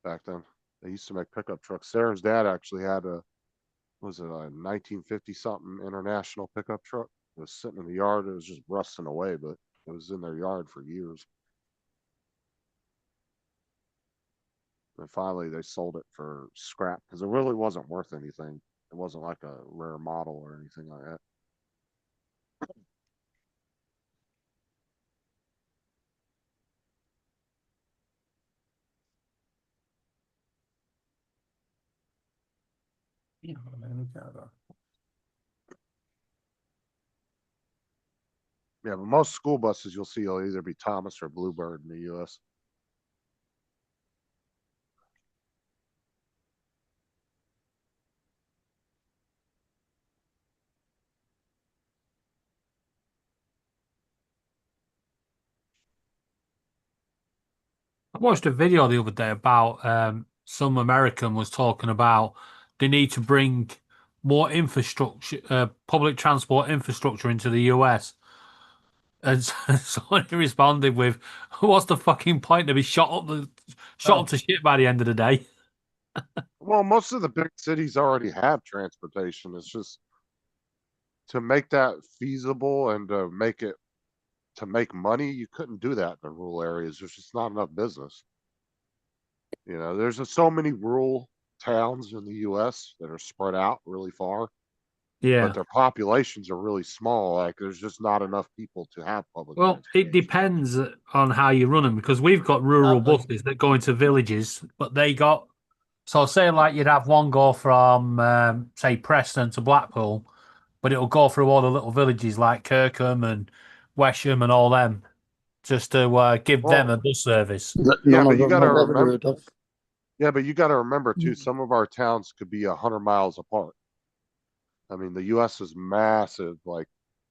back then. They used to make pickup trucks. Sarah's dad actually had was it a 1950 something International pickup truck? It was sitting in the yard. It was just rusting away, but it was in their yard for years. And finally, they sold it for scrap because it really wasn't worth anything. It wasn't like a rare model or anything like that. Yeah, but most school buses you'll see will either be Thomas or Bluebird in the U.S. I watched a video the other day about some American was talking about they need to bring more infrastructure, public transport infrastructure into the US. And someone responded with, "What's the fucking point to be shot up to shit by the end of the day?" Well, most of the big cities already have transportation. It's just to make that feasible and to make money, you couldn't do that in the rural areas. There's just not enough business. You know, there's just so many rural towns in the US that are spread out really far, Yeah. but their populations are really small. Like there's just not enough people to have public Well, it depends on how you run them because we've got rural buses that go into villages, but they got so say like you'd have one go from say Preston to Blackpool, but it'll go through all the little villages like Kirkham and Wesham and all them, just to give them a bus service. Yeah, but you got to remember. Yeah, but you got to remember too. Some of our towns could be 100 miles apart. I mean, the U.S. is massive. Like,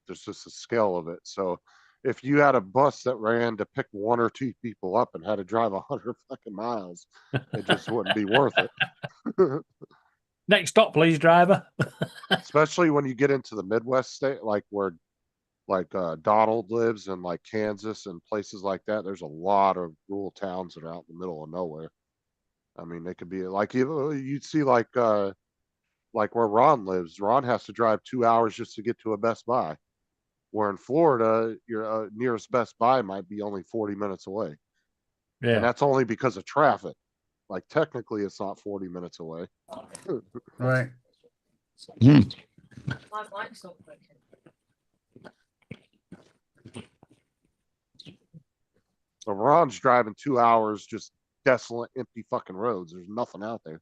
there's just a scale of it. So, if you had a bus that ran to pick one or two people up and had to drive 100 fucking miles, it just wouldn't be worth it. Next stop, please, driver. Especially when you get into the Midwest state, like where, like Donald lives, and like Kansas and places like that. There's a lot of rural towns that are out in the middle of nowhere. I mean, they could be like you'd see like where Ron lives. Ron has to drive 2 hours just to get to a Best Buy. Where in Florida, your nearest Best Buy might be only 40 minutes away. Yeah. And that's only because of traffic. Like technically it's not 40 minutes away. Right. My mic's not working. So Ron's driving 2 hours just desolate, empty fucking roads. There's nothing out there.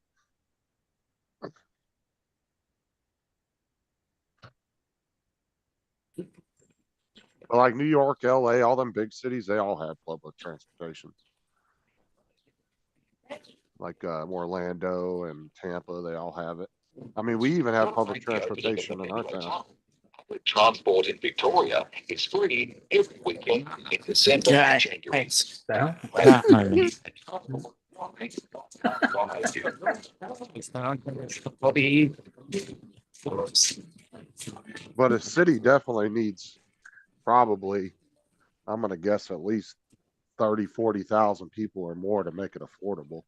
But like New York, LA, all them big cities, they all have public transportation. Like Orlando and Tampa, they all have it. I mean, we even have public transportation in our town. Public transport in Victoria is free every weekend in December and January. But a city definitely needs probably, I'm going to guess at least 30, 40,000 people or more to make it affordable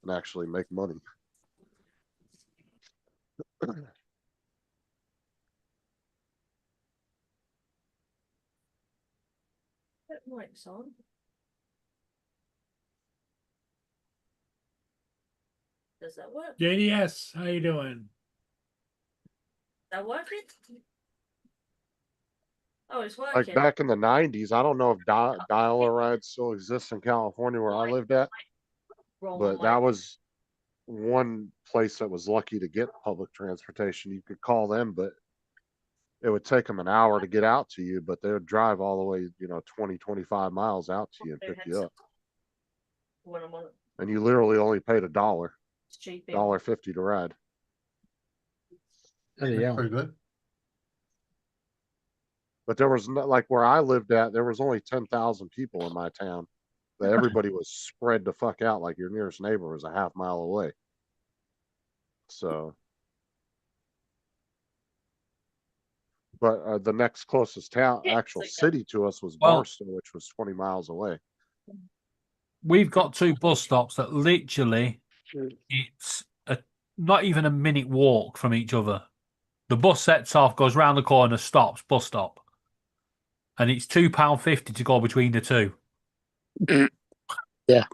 and actually make money. Mic's on. Does that work? JDS, how you doing? That working? Oh, it's Like working. back in the 90s, I don't know if Dial-A-Ride still exists in California where I lived at, Wrong but mic. that was one place that was lucky to get public transportation. You could call them, but it would take them an hour to get out to you, but they would drive all the way, 20, 25 miles out to you and pick you up. When I'm on it. And you literally only paid $1, It's cheap. $1.50 to ride. Yeah. Pretty good. But there was not, like where I lived at, there was only 10,000 people in my town. But everybody was spread the fuck out. Like your nearest neighbor was a half mile away. So, but the next closest town, actual city to us was Well- Barstow, which was 20 miles away. We've got two bus stops that literally it's not even a minute walk from each other. The bus sets off, goes round the corner, stops, bus stop. And it's £2.50 to go between the two. Yeah.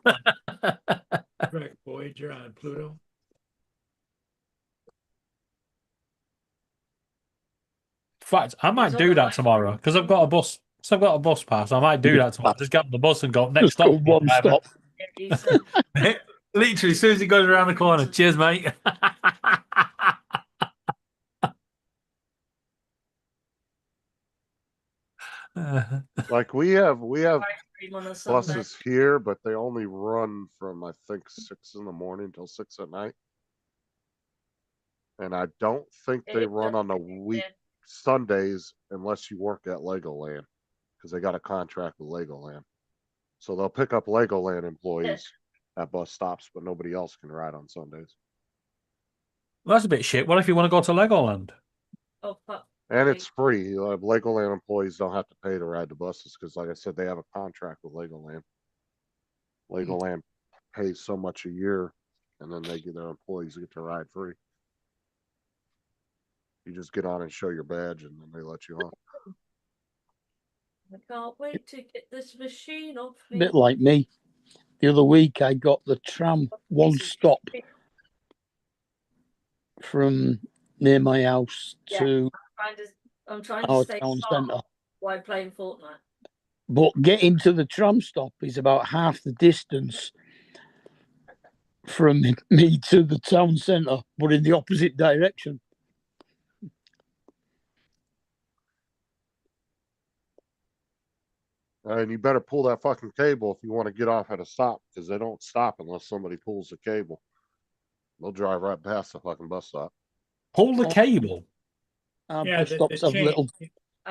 Correct, Voyager on Pluto. In fact, I might do that tomorrow because I've got a bus. So I've got a bus pass. I might do that tomorrow. Just get on the bus and go next Just go stop. one stop. Literally, as soon as it goes around the corner. Cheers, mate. Like we have On a Sunday. buses here, but they only run from I think 6 in the morning till 6 at night. And I don't think they run on the week Sundays unless you work at Legoland, because they got a contract with Legoland. So they'll pick up Legoland employees at bus stops, but nobody else can ride on Sundays. Well, that's a bit shit. What if you want to go to Legoland? Oh, fuck. And it's free. Legoland employees don't have to pay to ride the buses because, like I said, they have a contract with Legoland. Legoland pays so much a year, and then they get their employees get to ride free. You just get on and show your badge, and then they let you on. I can't wait to get this machine off me. Bit like me. The other week I got the tram one stop from near my house to I'm trying to our stay town calm centre. while playing Fortnite. But getting to the tram stop is about half the distance from me to the town centre, but in the opposite direction. And you better pull that fucking cable if you want to get off at a stop, because they don't stop unless somebody pulls the cable. They'll drive right past the fucking bus stop. Pull the cable. Our Yeah, bus the stops have chain. little.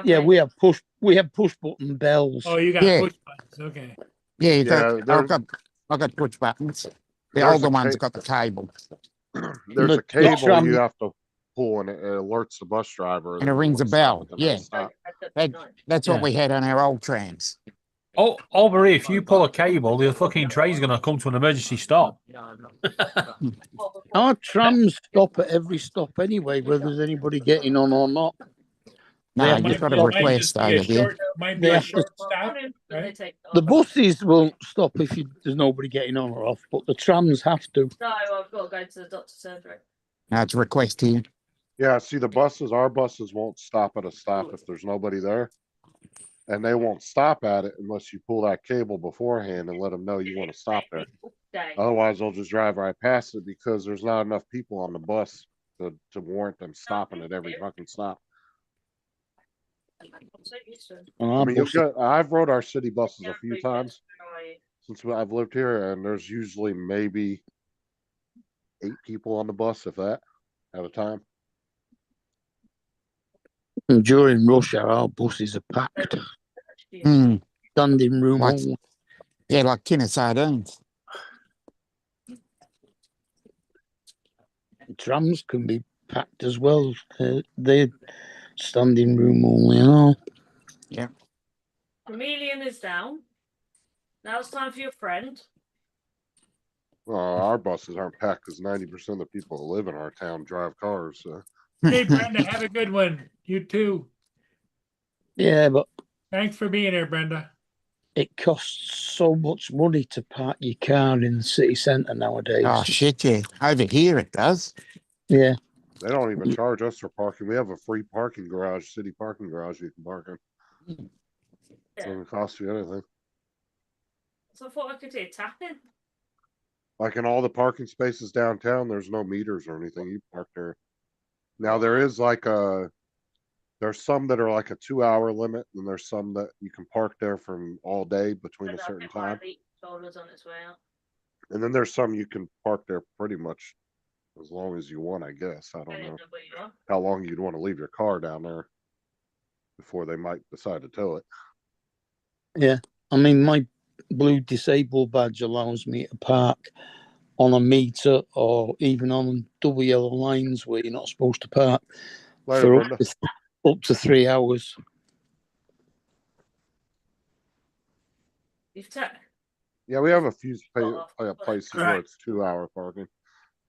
Yeah, we have push button bells. Oh, you got Yeah. push buttons. Okay. Yeah, Yeah, I've got push buttons. The there's older a one's ca- got the cable, There's a The cable tram- you have to pull, and it alerts the bus driver. and that it you rings a wanna stop bell. at the next Yeah, stop. that's what Yeah. we had on our old trams. Oh, over here, if you pull a cable, the fucking train's going to come to an emergency stop. Our trams stop at every stop anyway, whether there's anybody getting on or not. No, Yeah, you've might- got a might request just be over a there. short, might be They a have to- short stop, right? The buses won't stop if there's nobody getting on or off, but the trams have to. No, I've got to go to the doctor's surgery. No, it's a request here. Yeah, see, our buses won't stop at a stop if there's nobody there. and they won't stop at it unless you pull that cable beforehand and let them know you want to stop there. Day. Otherwise, they'll just drive right past it because there's not enough people on the bus to warrant them stopping at every fucking stop. I mean, I've rode our city buses a few times since I've lived here, and there's usually maybe 8 people on the bus, if that, at a time. And during rush hour, our buses are packed. Standing room Like, only. yeah, like tin of sardines. Trams can be packed as well. They're standing room only and all. Yeah. Chameleon is down. Now it's time for your friend. Our buses aren't packed because 90% of the people that live in our town drive cars. So. Hey, Brenda, have a good one. You too. Yeah, but Thanks for being here, Brenda. it costs so much money to park your car in the city centre nowadays. Oh, shit, yeah. Over here it does. Yeah. They don't even charge us for parking. We have a free parking garage, city parking garage you can park in. It doesn't cost you anything. So I thought I could do tapping. Like in all the parking spaces downtown, there's no meters or anything. You park there. Now there is like there's some that are like a 2-hour limit, and there's some that you can park there from all day between a certain time. On its way out. And then there's some you can park there pretty much as long as you want, I guess. I don't know how long you'd want to leave your car down there before they might decide to tow it. Yeah. I mean, my blue disabled badge allows me to park on a meter or even on double yellow lines where you're not supposed to park for up to 3 hours. Yeah, we have a few places where it's 2-hour parking,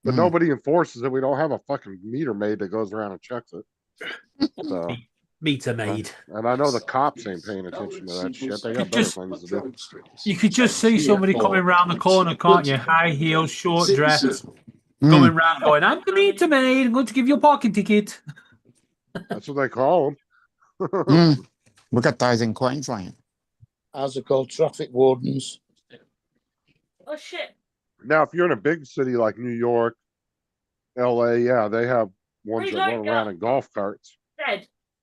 but nobody enforces it. We don't have a fucking meter maid that goes around and checks it. So meter maid, and I know the cops ain't paying attention to that shit. They got better things to do. You could just see somebody coming around the corner, can't you? High heels, short dress, coming round going, "I'm the meter maid. I'm going to give you a parking ticket." That's what they call them. We got those in Queensland. As they're called, traffic wardens. Oh shit. Now, if you're in a big city like New York, LA, yeah, they have ones that run around in golf carts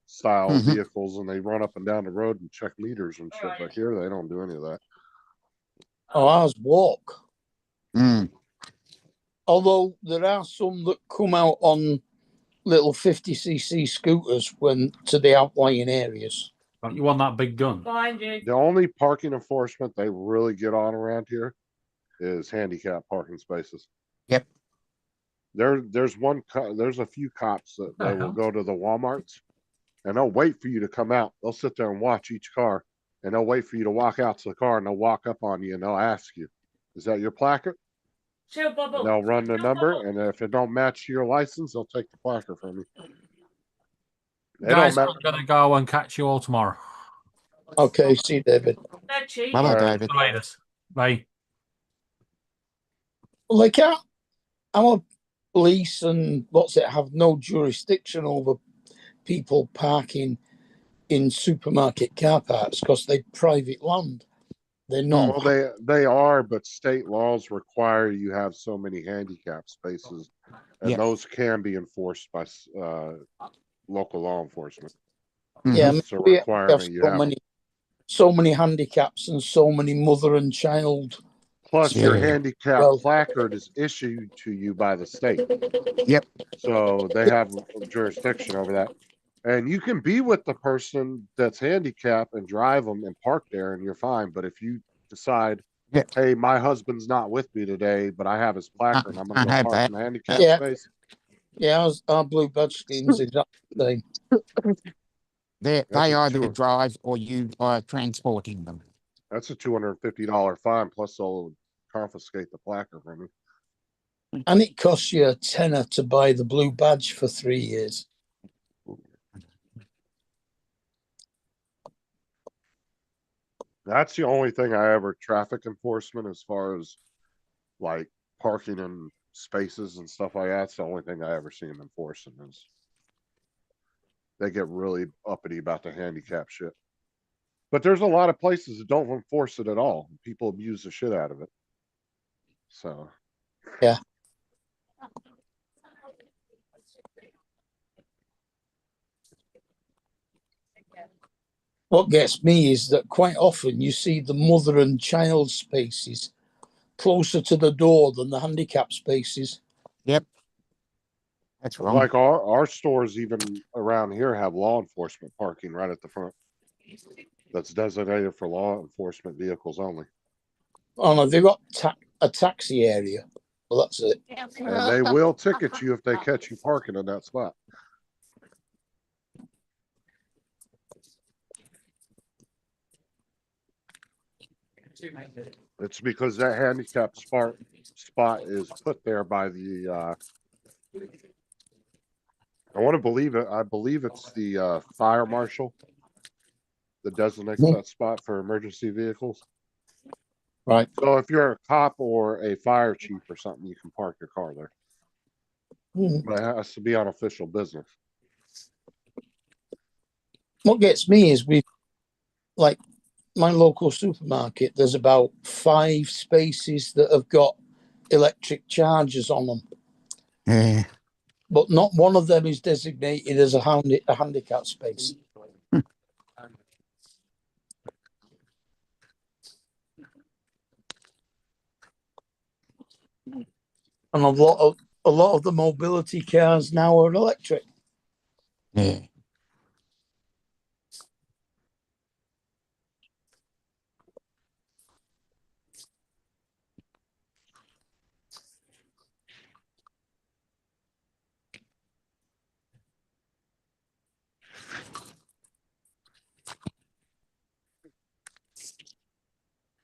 style vehicles, and they run up and down the road and check meters and shit. But here, they don't do any of that. Oh, ours walk. Although there are some that come out on little 50cc scooters when to the outlying areas. You want that big gun? Behind you. The only parking enforcement they really get on around here is handicap parking spaces. Yep. There's a few cops that they will go to the Walmarts and they'll wait for you to come out. They'll sit there and watch each car, and they'll wait for you to walk out to the car, and they'll walk up on you and they'll ask you, "Is that your placard?" Chill, Bubble. They'll run the number, and if it don't match your license, they'll take the placard from you. Guys, I'm gonna go and catch you all tomorrow. Okay, see you, David. Hello, David. Bye. Like our police and have no jurisdiction over people parking in supermarket car parks because they're private land. They're not. Well, they are, but state laws require you have so many handicap spaces, and those can be enforced by local law enforcement. Yeah, it's a requirement you have. So many handicaps and so many mother and child. Plus, your handicap placard is issued to you by the state. Yep. So they have jurisdiction over that. And you can be with the person that's handicapped and drive them and park there, and you're fine. But if you decide, hey, my husband's not with me today, but I have his placard, and I'm going to go park in the handicap space. Yeah, our blue badge scheme's exactly the same. They either drive or you are transporting them. That's a $250 fine, plus they'll confiscate the placard from you. And it costs you $10 to buy the blue badge for 3 years. That's the only thing I ever traffic enforcement as far as like parking in spaces and stuff like that. That's the only thing I ever see them enforcing is they get really uppity about the handicap shit. But there's a lot of places that don't enforce it at all. People abuse the shit out of it. So Yeah. What gets me is that quite often you see the mother and child spaces closer to the door than the handicap spaces. Yep. That's wrong. like our stores even around here have law enforcement parking right at the front. That's designated for law enforcement vehicles only. Oh no, they've got a taxi area. Well, that's it. And they will ticket you if they catch you parking in that spot. It's because that handicap spot is put there by the I want to believe it. I believe it's the fire marshal that designates that spot for emergency vehicles. Right. So if you're a cop or a fire chief or something, you can park your car there. But it has to be on official business. What gets me is like my local supermarket, there's about 5 spaces that have got electric chargers on them. Yeah. But not one of them is designated as a handicap space. And a lot of the mobility cars now are electric. Yeah.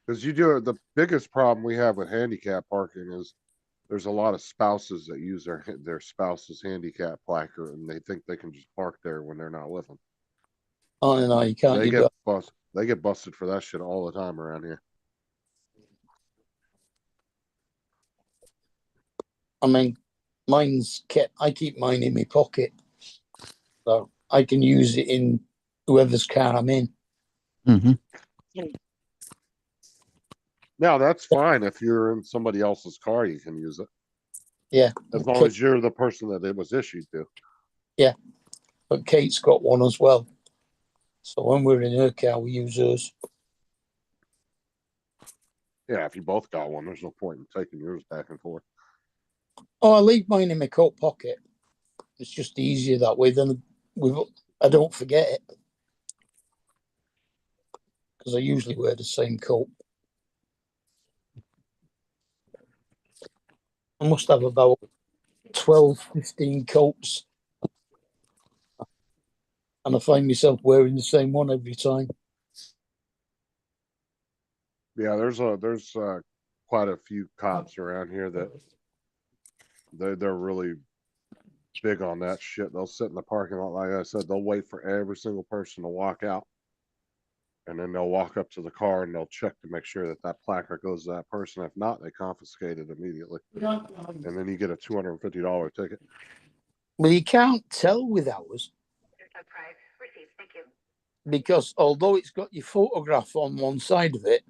Because the biggest problem we have with handicap parking is there's a lot of spouses that use their spouse's handicap placard and they think they can just park there when they're not with them. Oh no, you can't. They get busted for that shit all the time around here. I mean, I keep mine in my pocket, so I can use it in whoever's car I'm in. Mm-hmm. Now that's fine if you're in somebody else's car, you can use it. Yeah, as long as you're the person that it was issued to. Yeah, but Kate's got one as well. So when we're in her car, we use hers. Yeah, if you both got one, there's no point in taking yours back and forth. Oh, I leave mine in my coat pocket. It's just easier that way. Then I don't forget it because I usually wear the same coat. I must have about 12, 15 coats. And I find myself wearing the same one every time. Yeah, there's quite a few cops around here that they're really big on that shit. They'll sit in the parking lot, like I said, they'll wait for every single person to walk out. And then they'll walk up to the car and they'll check to make sure that placard goes to that person. If not, they confiscate it immediately. And then you get a $250 ticket. Well, you can't tell with ours. Because although it's got your photograph on one side of it,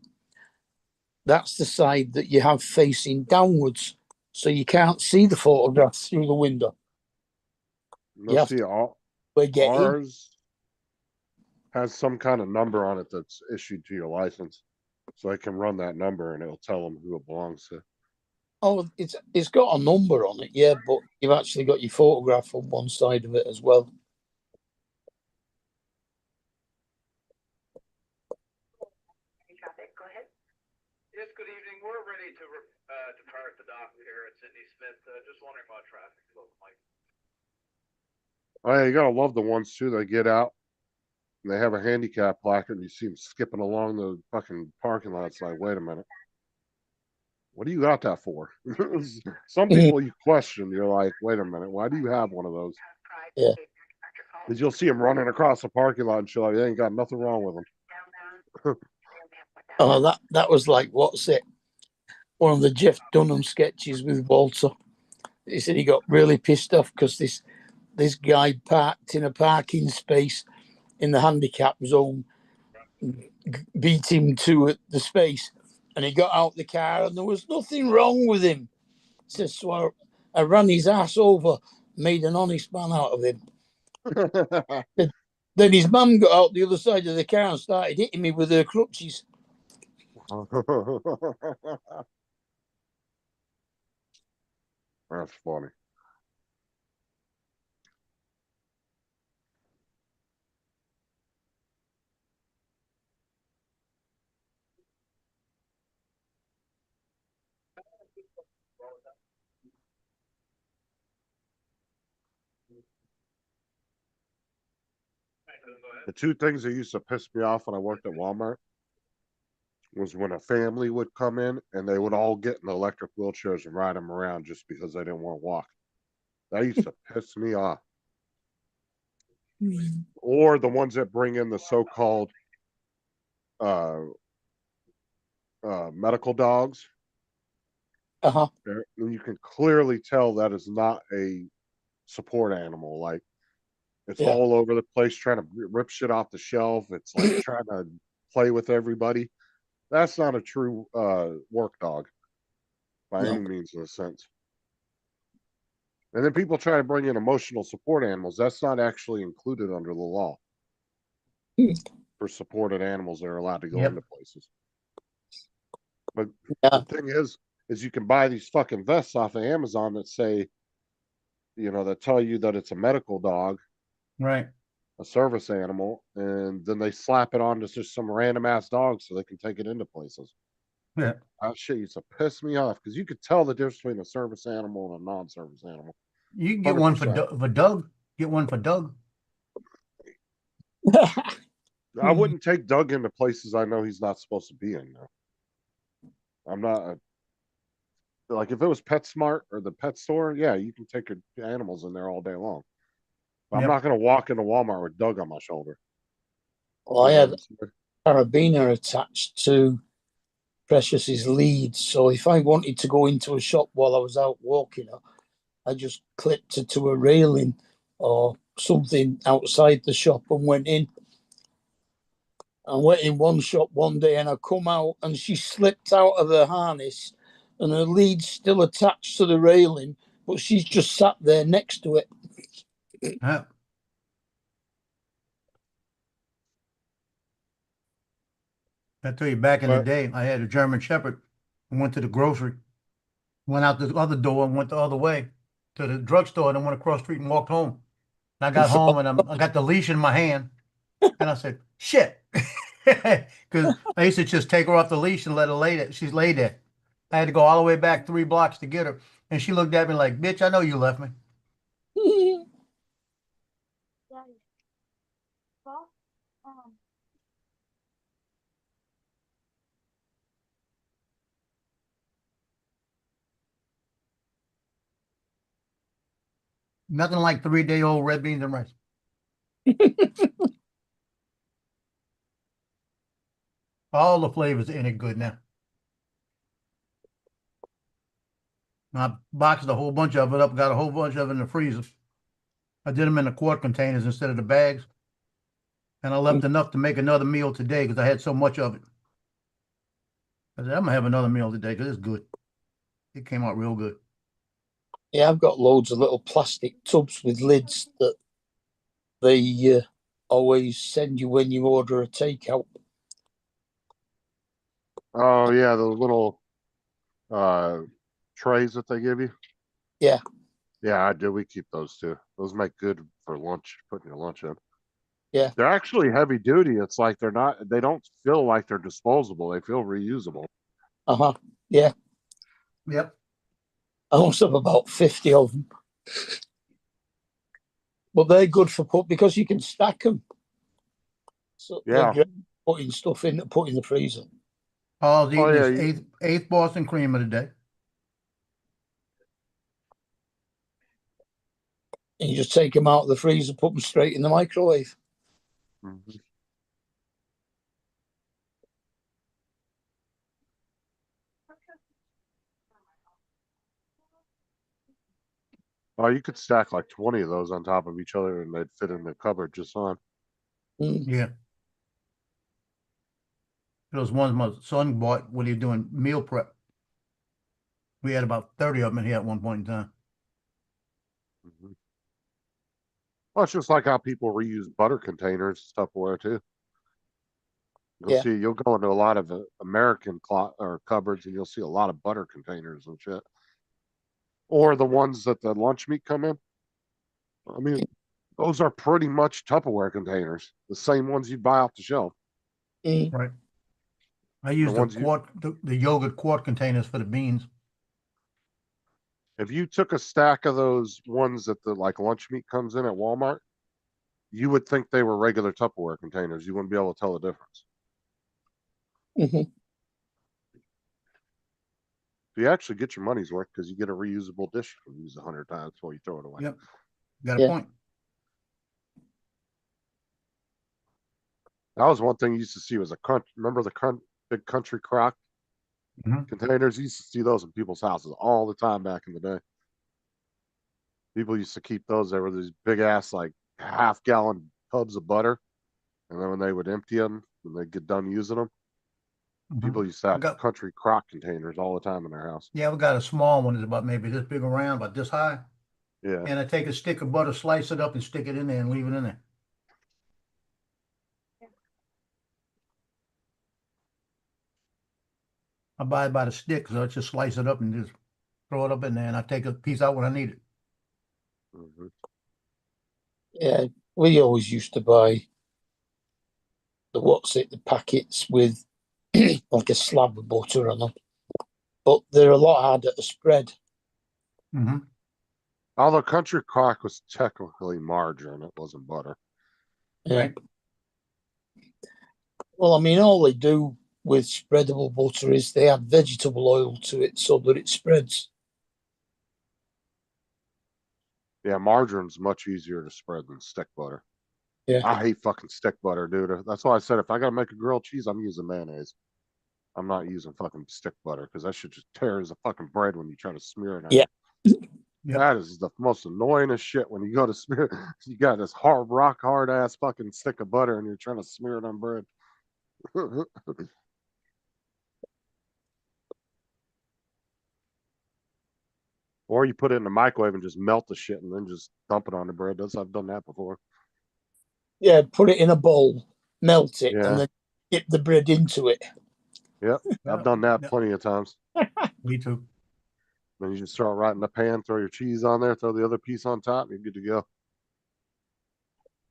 that's the side that you have facing downwards. So you can't see the photograph through the window. Let's see, ours has some kind of number on it that's issued to your license. So I can run that number and it'll tell them who it belongs to. Oh, it's got a number on it, yeah, but you've actually got your photograph on one side of it as well. Yes, good evening. We're ready to depart the dock here at Sydney Smith. Just wondering about traffic flow, Mike. Oh, yeah, you gotta love the ones too. They get out and they have a handicap placard and you see them skipping along the fucking parking lot. It's like, wait a minute. What do you got that for? Some people you question, you're like, wait a minute, why do you have one of those? Yeah. Because you'll see them running across the parking lot and shit like, they ain't got nothing wrong with them. Oh, that was like, what's it? One of the Jeff Dunham sketches with Walter. He said he got really pissed off because this guy parked in a parking space in the handicap zone beat him to the space, and he got out the car, and there was nothing wrong with him. Says, so I ran his ass over, made an honest man out of him. Then his mum got out the other side of the car and started hitting me with her crutches. That's funny. The two things that used to piss me off when I worked at Walmart was when a family would come in and they would all get in electric wheelchairs and ride them around just because they didn't want to walk. That used to piss me off. Or the ones that bring in the so-called medical dogs. Uh-huh. And you can clearly tell that is not a support animal. Like, it's all over the place trying to rip shit off the shelf. It's like trying to play with everybody. That's not a true work dog by any means of the sense. And then people try to bring in emotional support animals. That's not actually included under the law for supported animals that are allowed to go into places. But the thing is you can buy these fucking vests off of Amazon that say, you know, that tell you that it's a medical dog. Right. A service animal, and then they slap it on to just some random ass dog so they can take it into places. Yeah. That shit used to piss me off because you could tell the difference between a service animal and a non-service animal. You can get one for 100%. Doug. Get one for Doug. I wouldn't take Doug into places I know he's not supposed to be in now. I'm not like, if it was PetSmart or the pet store, yeah, you can take your animals in there all day long. But I'm not going to walk into Walmart with Doug on my shoulder. Well, I had a carabiner attached to Precious's lead, so if I wanted to go into a shop while I was out walking, I just clipped it to a railing or something outside the shop and went in. I went in one shop one day and I come out and she slipped out of her harness and her lead's still attached to the railing, but she's just sat there next to it. Yeah. I tell you, back in the day, I had a German Shepherd. I went to the grocery, went out the other door and went the other way to the drugstore, and then went across the street and walked home. And I got home and I got the leash in my hand, and I said, "Shit," because I used to just take her off the leash and let her lay there. She's laid there. I had to go all the way back 3 blocks to get her, and she looked at me like, "Bitch, I know you left me." Nothing like 3-day-old red beans and rice. All the flavors in it good now. I boxed a whole bunch of it up, got a whole bunch of it in the freezer. I did them in the quart containers instead of the bags. And I left enough to make another meal today because I had so much of it. I said, I'm going to have another meal today because it's good. It came out real good. Yeah, I've got loads of little plastic tubs with lids that they always send you when you order a takeout. Oh yeah, those little trays that they give you. Yeah. Yeah, I do. We keep those too. Those make good for lunch, putting your lunch in. Yeah. They're actually heavy duty. It's like they don't feel like they're disposable. They feel reusable. Uh-huh. Yeah. Yep. I must have about 50 of them. But they're good for because you can stack them. So yeah. They're putting stuff in to put in the freezer. All I was eating is eighth Boston cream of the day. And you just take them out of the freezer, put them straight in the microwave. Mm-hmm. Oh, you could stack like 20 of those on top of each other and they'd fit in the cupboard just fine. Mm. Yeah. Those ones my son bought when he was doing meal prep. We had about 30 of them in here at one point in time. Well, it's just like how people reuse butter containers, Tupperware too. Yeah. You'll go into a lot of American or cupboards and you'll see a lot of butter containers and shit. Or the ones that the lunch meat come in. I mean, those are pretty much Tupperware containers, the same ones you'd buy off the shelf. Right. I use the ones you- quart, the yogurt quart containers for the beans. If you took a stack of those ones that the like lunch meat comes in at Walmart, you would think they were regular Tupperware containers. You wouldn't be able to tell the difference. Mhm. You actually get your money's worth because you get a reusable dish you can use 100 times before you throw it away. Yep. Got a Yeah. point. That was one thing you used to see was remember the big country crock Mhm. containers? You used to see those in people's houses all the time back in the day. People used to keep those. There were these big ass like half-gallon tubs of butter, and then when they would empty them, when they get done using them, people used to have country crock containers all the time in their house. Yeah, we got a small one. It's about maybe this big around, about this high. Yeah. And I take a stick of butter, slice it up, and stick it in there and leave it in there. I buy it by the stick, so I just slice it up and just throw it up in there, and I take a piece out when I need it. Yeah, we always used to buy the packets with like a slab of butter on them, but they're a lot harder to spread. Mm-hmm. Although country crock was technically margarine, it wasn't butter. Yeah. Well, I mean, all they do with spreadable butter is they add vegetable oil to it so that it spreads. Yeah, margarine's much easier to spread than stick butter. Yeah. I hate fucking stick butter, dude. That's why I said if I gotta make a grilled cheese, I'm using mayonnaise. I'm not using fucking stick butter because that shit just tears the fucking bread when you try to smear it on. Yeah. That is the most annoyingest shit when you go to smear. You got this rock hard ass fucking stick of butter and you're trying to smear it on bread. Or you put it in the microwave and just melt the shit and then just dump it on the bread. I've done that before. Yeah, put it in a bowl, melt it, Yeah. and then dip the bread into it. Yep, I've done that plenty of times. Me too. Then you just throw it right in the pan, throw your cheese on there, throw the other piece on top, you're good to go.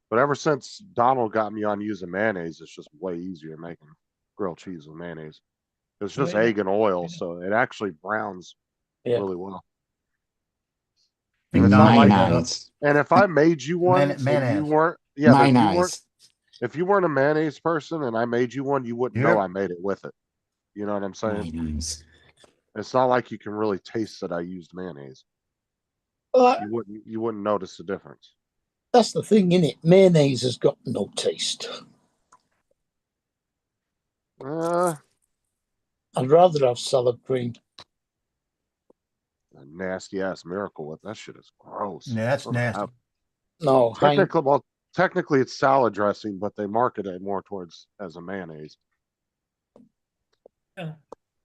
But ever since Donald got me on using mayonnaise, it's just way easier making grilled cheese with mayonnaise. It's just Yeah. egg and oil, so it actually browns Yeah. really well. Think And, it's Donald not made like, that up. and if I made you one, and Mayonnaise. you weren't, yeah, but Mayonnaise. if you weren't a mayonnaise person and I made you one, you wouldn't know I made it with it. You know what I'm saying? Mayonnaise. It's not like you can really taste that I used mayonnaise. Well, You wouldn't notice the difference. that's the thing, innit? Mayonnaise has got no taste. I'd rather have salad cream. A nasty ass Miracle Whip. That shit is gross. Yeah, that's nasty. No, Technically it's salad dressing, but they market it more towards as a mayonnaise. Yeah.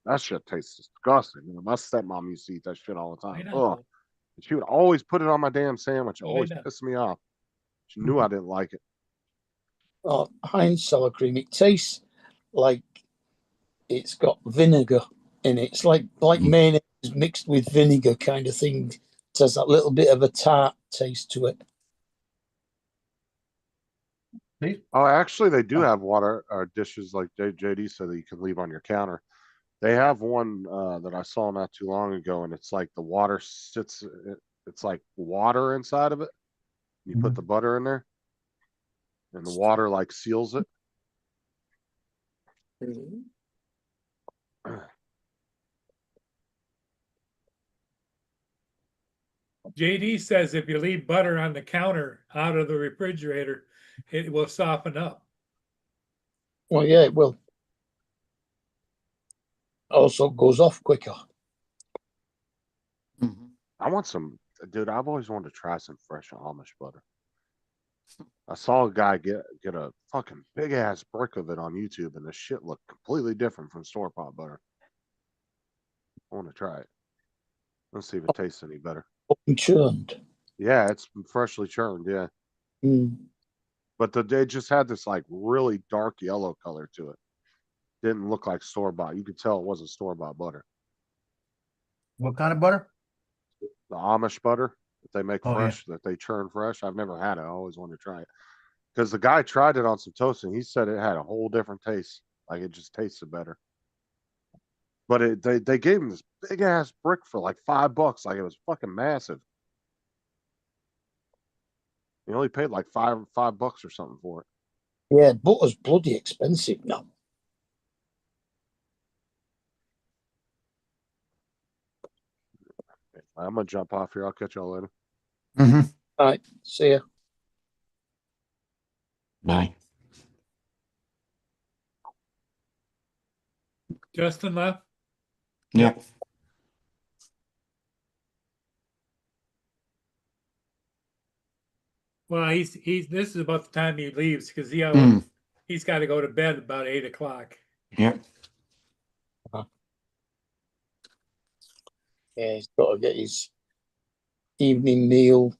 That shit tastes disgusting. You know, my stepmom used to eat that shit all the time. I know. Ugh. She would always put it on my damn sandwich. It I always know. pissed me off. She knew I didn't like it. Heinz salad cream. It tastes like it's got vinegar in it. It's like mayonnaise mixed with vinegar kind of thing. It has that little bit of a tart taste to it. Oh, actually, they do have water dishes like JD said that you can leave on your counter. They have one that I saw not too long ago, and it's like the water sits. It's like water inside of it. You put the butter in there, and the water like seals it. JD says if you leave butter on the counter out of the refrigerator, it will soften up. Well, yeah, it will. Also goes off quicker. I want some, dude. I've always wanted to try some fresh Amish butter. I saw a guy get a fucking big ass brick of it on YouTube, and the shit looked completely different from store bought butter. I want to try it. Let's see if it tastes any better. Churned. Yeah, it's freshly churned. Yeah, Mm. but they just had this like really dark yellow color to it. Didn't look like store bought. You could tell it wasn't store bought butter. What kind of butter? The Amish butter that they make Oh, yeah. fresh, that they churn fresh. I've never had it. I always wanted to try it because the guy tried it on some toast and he said it had a whole different taste. Like it just tasted better. But they gave him this big ass brick for like $5. Like it was fucking massive. He only paid like $5 or something for it. Yeah, butter's bloody expensive now. I'm gonna jump off here. I'll catch y'all later. Mm-hmm. All right, see ya. Bye. Justin left. Yep. Well, he's this is about the time he leaves because Mm. he's got to go to bed about 8 o'clock. Yep. Yeah, he's got to get his evening meal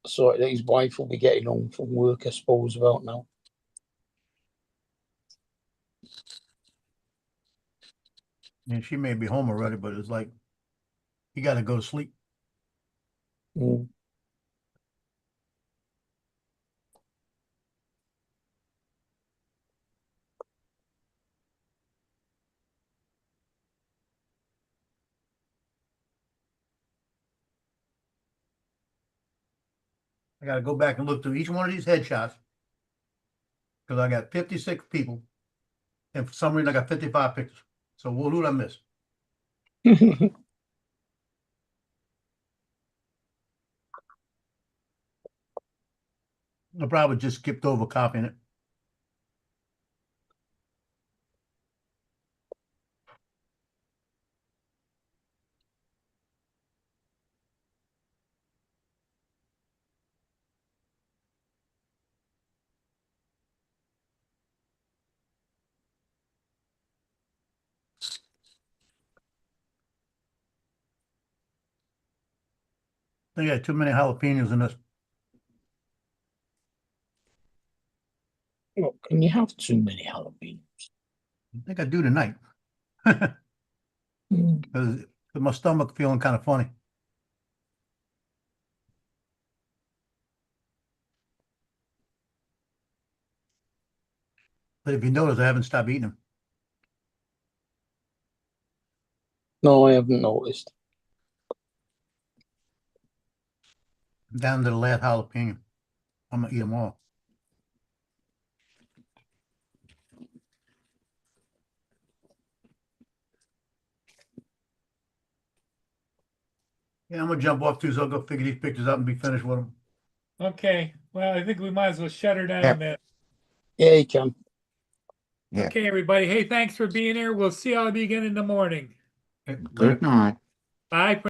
sorted out. His wife will be getting home from work, I suppose, about now. And she may be home already, but it's like you got to go to sleep. Mm. I got to go back and look through each one of these headshots because I got 56 people, and for some reason I got 55 pictures. So what did I miss? I probably just skipped over copying it. I think I had too many jalapenos in this. Look, can you have too many jalapenos? I think I do tonight Mm. because my stomach feeling kind of funny. But if you notice, I haven't stopped eating them. No, I haven't noticed. I'm down to the last jalapeno. I'm gonna eat them all. Yeah, I'm gonna jump off too, so I'll go figure these pictures out and be finished with them. Okay. Well, I think we might as well shut her down Yep. then. Yeah, you can. Yeah. Okay, everybody. Hey, thanks for being here. We'll see all of you again in the morning. Good night. Bye.